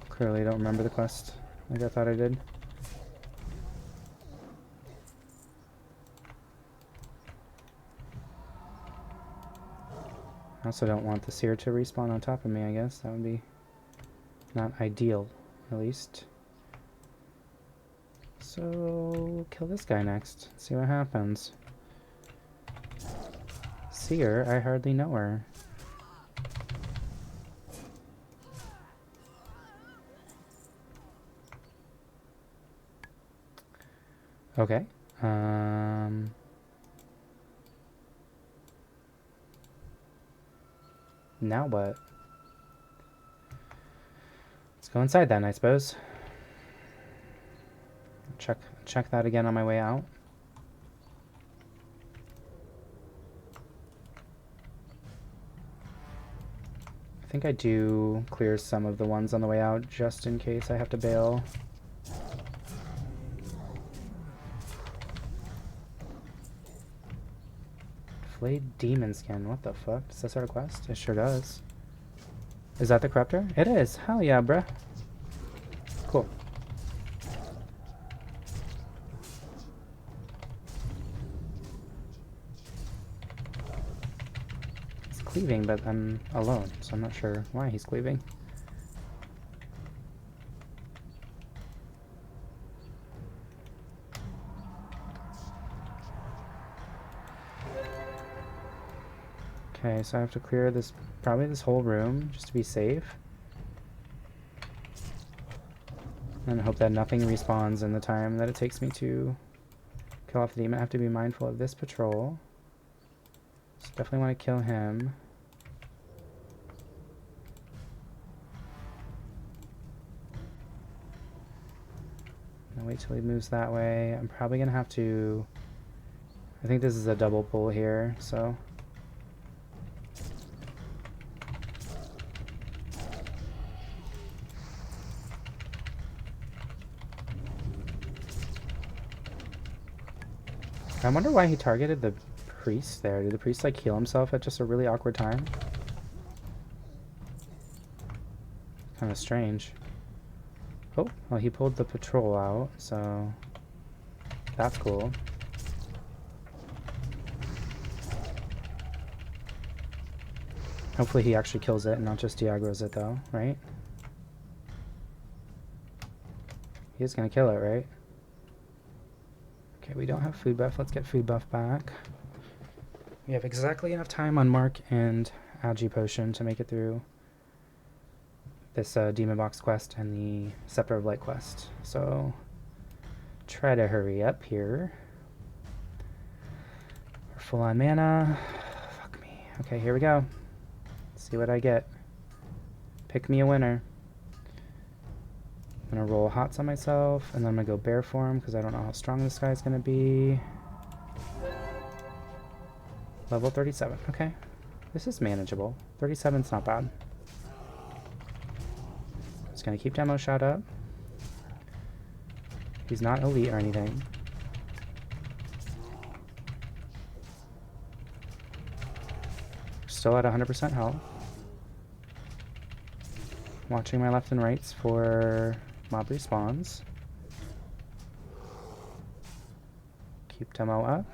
Clearly don't remember the quest like I thought I did. I also don't want the seer to respawn on top of me, I guess. That would be not ideal, at least. So, kill this guy next. See what happens. Seer? I hardly know her. Okay. Now what? Let's go inside then, I suppose. Check that again on my way out. I think I do clear some of the ones on the way out just in case I have to bail. Flayed demon skin, what the fuck? Does that start a quest? It sure does. Is that the corruptor? It is! Hell yeah, bruh. Cool. He's cleaving, but I'm alone, so I'm not sure why he's cleaving. Okay, so I have to clear this, probably this whole room, just to be safe. And hope that nothing respawns in the time that it takes me to kill off the demon. I have to be mindful of this patrol. So definitely want to kill him. I'll wait till he moves that way. I'm probably going to have to... I think this is a double pull here, so... I wonder why he targeted the priest there. Did the priest like heal himself at just a really awkward time? Kind of strange. Oh, well he pulled the patrol out, so that's cool. Hopefully he actually kills it and not just de-aggroes it though, right? He's gonna kill it, right? Okay, we don't have food buff. Let's get food buff back. We have exactly enough time on Mark and Algae Potion to make it through this Demon Box quest and the Scepter of Light quest. So, try to hurry up here. We're full on mana. Fuck me. Okay, here we go. Let's see what I get. Pick me a winner. I'm gonna roll hots on myself, and then I'm gonna go bear form because I don't know how strong this guy's gonna be. Level 37. Okay, this is manageable. 37's not bad. Just gonna keep demo shot up. He's not elite or anything. Still at 100% health. Watching my left and rights for mob respawns. Keep demo up.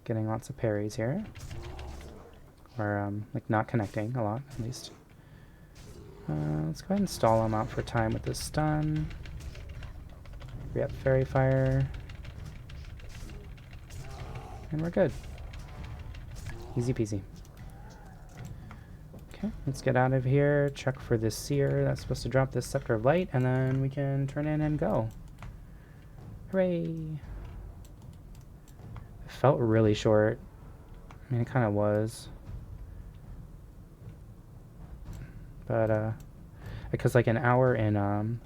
Getting lots of parries here. Or, like, not connecting a lot, at least. Let's go ahead and stall him out for time with this stun. Free up Fairy Fire. And we're good. Easy peasy. Let's get out of here, check for this seer that's supposed to drop this scepter of light, and then we can turn in and go. Hooray! It felt really short. I mean, it kind of was. But, because like an hour in,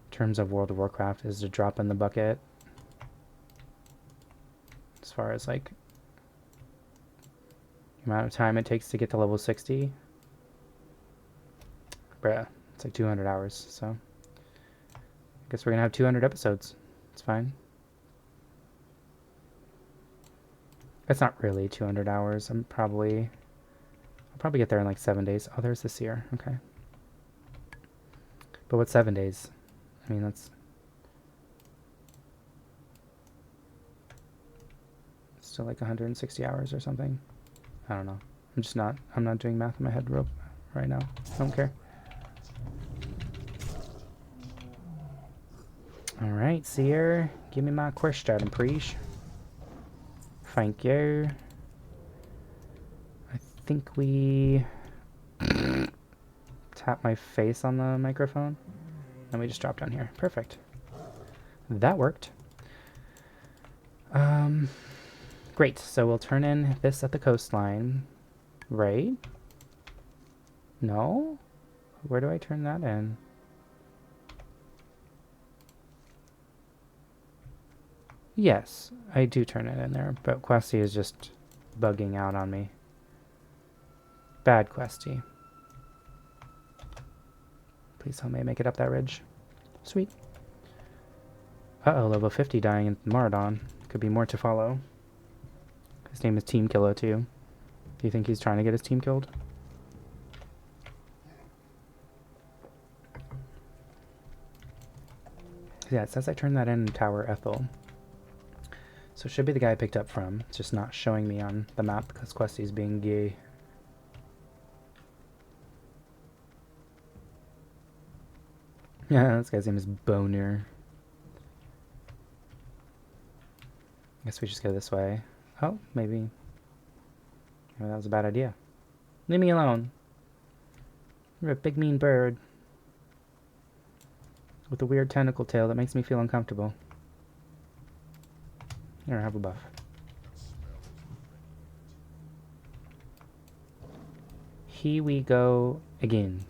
terms of World of Warcraft is a drop in the bucket. As far as like the amount of time it takes to get to level 60. Bruh, it's like 200 hours, so I guess we're gonna have 200 episodes. It's fine. It's not really 200 hours. I'll probably get there in like 7 days. Oh, there's the seer. Okay. But what's 7 days? I mean, that's still like 160 hours or something. I don't know. I'm not doing math in my head right now. I don't care. Alright, seer. Give me my question, please. Thank you. I think we tap my face on the microphone. And we just drop down here. Perfect. That worked. Great. So we'll turn in this at the coastline. Right? No? Where do I turn that in? Yes, I do turn it in there, but Questy is just bugging out on me. Bad Questy. Please tell me I make it up that ridge. Sweet. Uh-oh, level 50 dying in Maradon. Could be more to follow. His name is Team Killer too. Do you think he's trying to get his team killed? Yeah, it says I turned that in Tower Ethel. So it should be the guy I picked up from. It's just not showing me on the map because Questy's being gay. Yeah, this guy's name is Boner. Guess we just go this way. Oh, maybe that was a bad idea. Leave me alone. You're a big mean bird with a weird tentacle tail that makes me feel uncomfortable. Here, have a buff. Here we go again.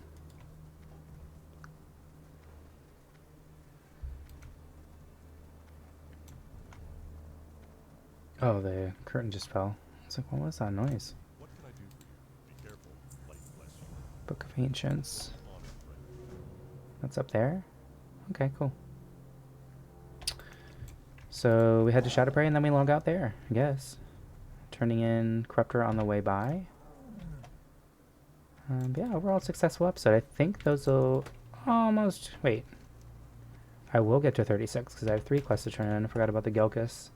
Oh, the curtain just fell. It's like, what was that noise? What can I do for you? Be careful, light flesh. Book of Ancients. That's up there? Okay, cool. So we head to Shadowprey and then we log out there, I guess. Turning in Corruptor on the way by. But yeah, overall successful episode. I think those will almost... Wait. I will get to 36 because I have 3 quests to turn in. I forgot about the Gelkis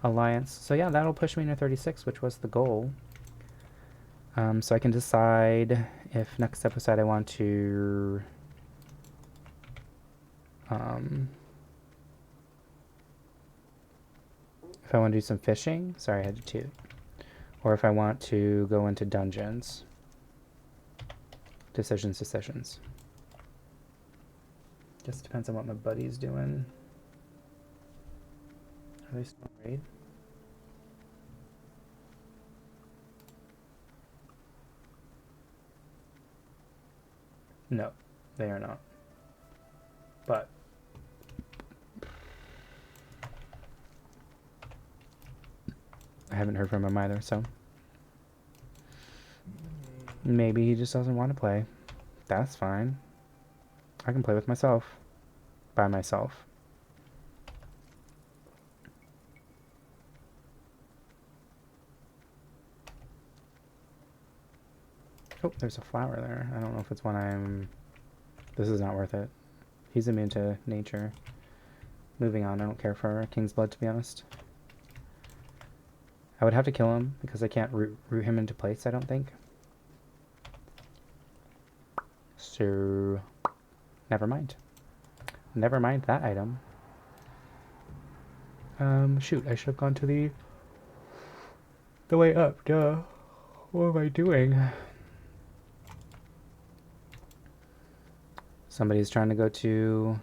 Alliance. So yeah, that'll push me to 36, which was the goal. So I can decide if next episode I want to... if I want to do some fishing. Sorry, I had to toot. Or if I want to go into dungeons. Decisions. Just depends on what my buddy's doing. Are they still on raid? No, they are not. But I haven't heard from him either, so maybe he just doesn't want to play. That's fine. I can play with myself. By myself. Oh, there's a flower there. I don't know if it's one I'm... This is not worth it. He's immune to nature. Moving on, I don't care for King's Blood, to be honest. I would have to kill him, because I can't root him into place, I don't think. So... Never mind. Never mind that item. Shoot, I should have gone to the way up, duh. What am I doing? Somebody's trying to go to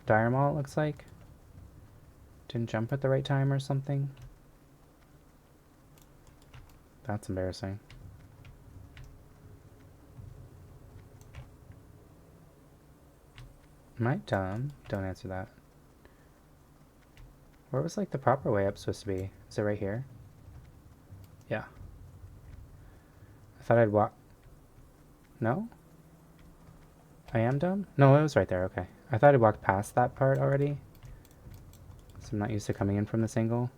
Dire Mall, it looks like. Didn't jump at the right time or something. That's embarrassing. Am I dumb? Don't answer that. Where was like the proper way up supposed to be? Is it right here? Yeah. I thought I'd walk. No? I am dumb? No, it was right there. Okay. I thought I'd walked past that part already. So I'm not used to coming in from this angle.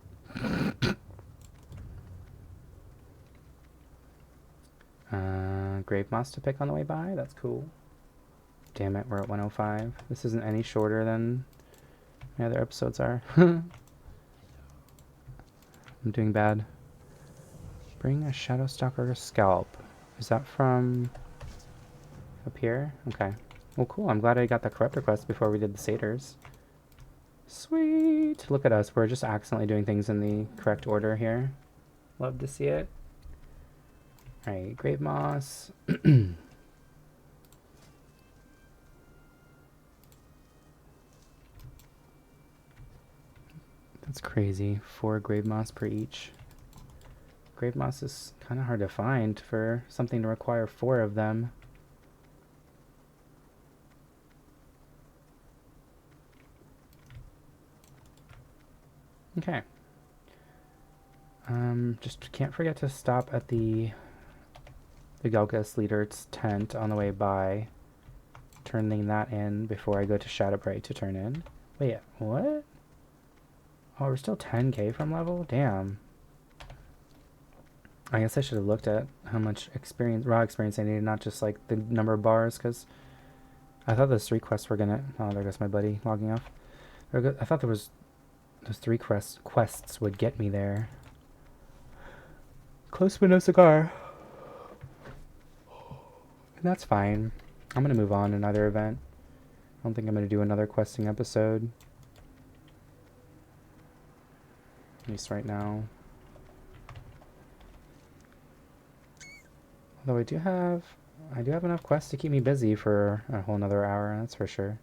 Grave moss to pick on the way by. That's cool. Damn it, we're at 105. This isn't any shorter than my other episodes are. I'm doing bad. Bring a Shadow Stalker scalp. Is that from up here? Okay. Well, cool. I'm glad I got the correct request before we did the satyrs. Sweet. Look at us. We're just accidentally doing things in the correct order here. Love to see it. Alright, grave moss. That's crazy. 4 grave moss per each. Grave moss is kind of hard to find for something to require 4 of them. Okay. Just can't forget to stop at the Galgus leader's tent on the way by. Turning that in before I go to Shadowbright to turn in. Wait, what? Oh, we're still 10k from level? Damn. I guess I should have looked at how much experience, raw experience I needed, not just like the number of bars, because I thought those 3 quests were gonna... Oh, there goes my buddy logging off. I thought there was... Those 3 quests would get me there. Close but no cigar. And that's fine. I'm gonna move on to another event. I don't think I'm gonna do another questing episode. At least right now. Although I do have enough quests to keep me busy for a whole another hour, that's for sure.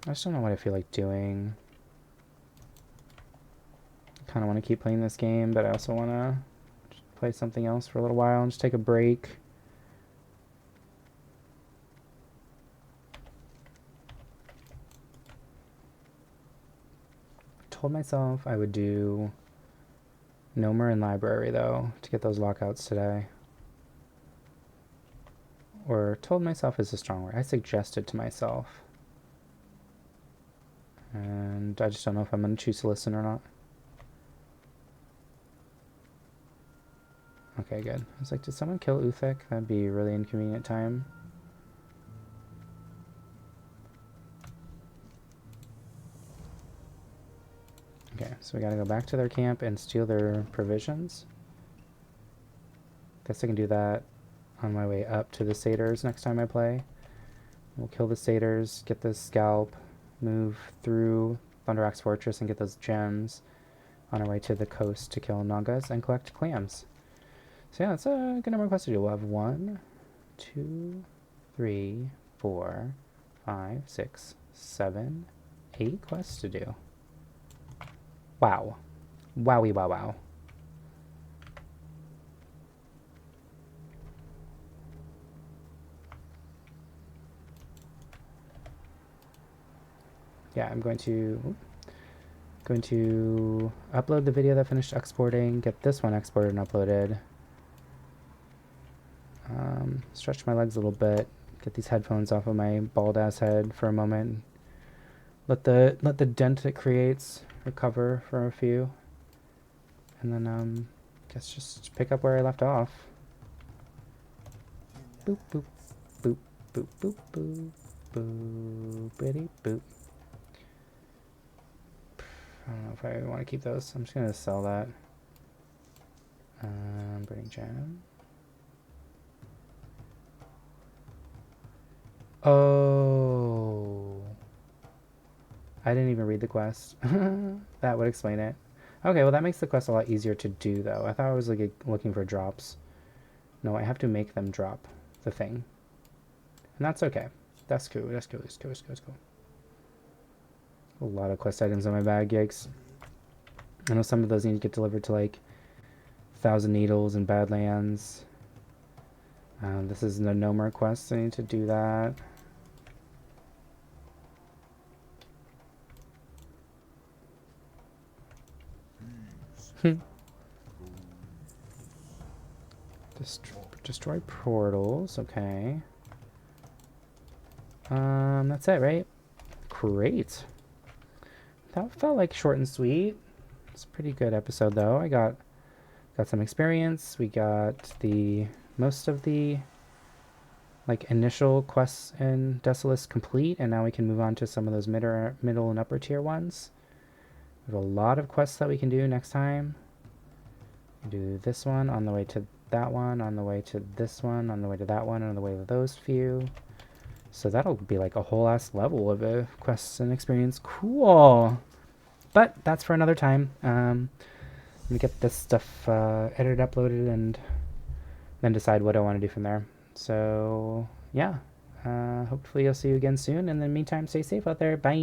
I just don't know what I feel like doing. I kind of want to keep playing this game, but I also want to play something else for a little while and just take a break. Told myself I would do Nomer and Library, though, to get those lockouts today. Or told myself is a strong word. I suggested to myself. And I just don't know if I'm going to choose to listen or not. Okay, good. I was like, did someone kill Uthek? That'd be a really inconvenient time. Okay, so we gotta go back to their camp and steal their provisions. Guess I can do that on my way up to the satyrs next time I play. We'll kill the satyrs, get the scalp, move through Thunderaxe Fortress and get those gems on our way to the coast to kill Nagas and collect clams. So yeah, that's a good number of quests to do. We'll have 1, 2, 3, 4, 5, 6, 7, 8 quests to do. Wow. Wowie wow wow. Yeah, I'm going to upload the video that finished exporting, get this one exported and uploaded. Stretch my legs a little bit, get these headphones off of my bald ass head for a moment. Let the dent it creates recover for a few. And then guess just pick up where I left off. Boop boop boop boop boop boop boop bitty boop. I don't know if I want to keep those. I'm just gonna sell that. Burning gem. Oh. I didn't even read the quest. That would explain it. Okay, well that makes the quest a lot easier to do though. I thought I was like looking for drops. No, I have to make them drop the thing. And that's okay. That's cool. That's cool. That's cool. That's cool. That's cool. A lot of quest items in my bag. Yikes. I know some of those need to get delivered to like 1,000 Needles and Badlands. This is the No More quest. I need to do that. Destroy portals. Okay. That's it, right? Great. That felt like short and sweet. It's a pretty good episode, though. I got some experience. We got the most of the like initial quests in Desolus complete, and now we can move on to some of those middle and upper tier ones. We have a lot of quests that we can do next time. Do this one on the way to that one, on the way to this one, on the way to that one, on the way to those few. So that'll be like a whole ass level of quests and experience. Cool. But that's for another time. Let me get this stuff edited, uploaded, and then decide what I want to do from there. So yeah, hopefully I'll see you again soon. And in the meantime, stay safe out there. Bye.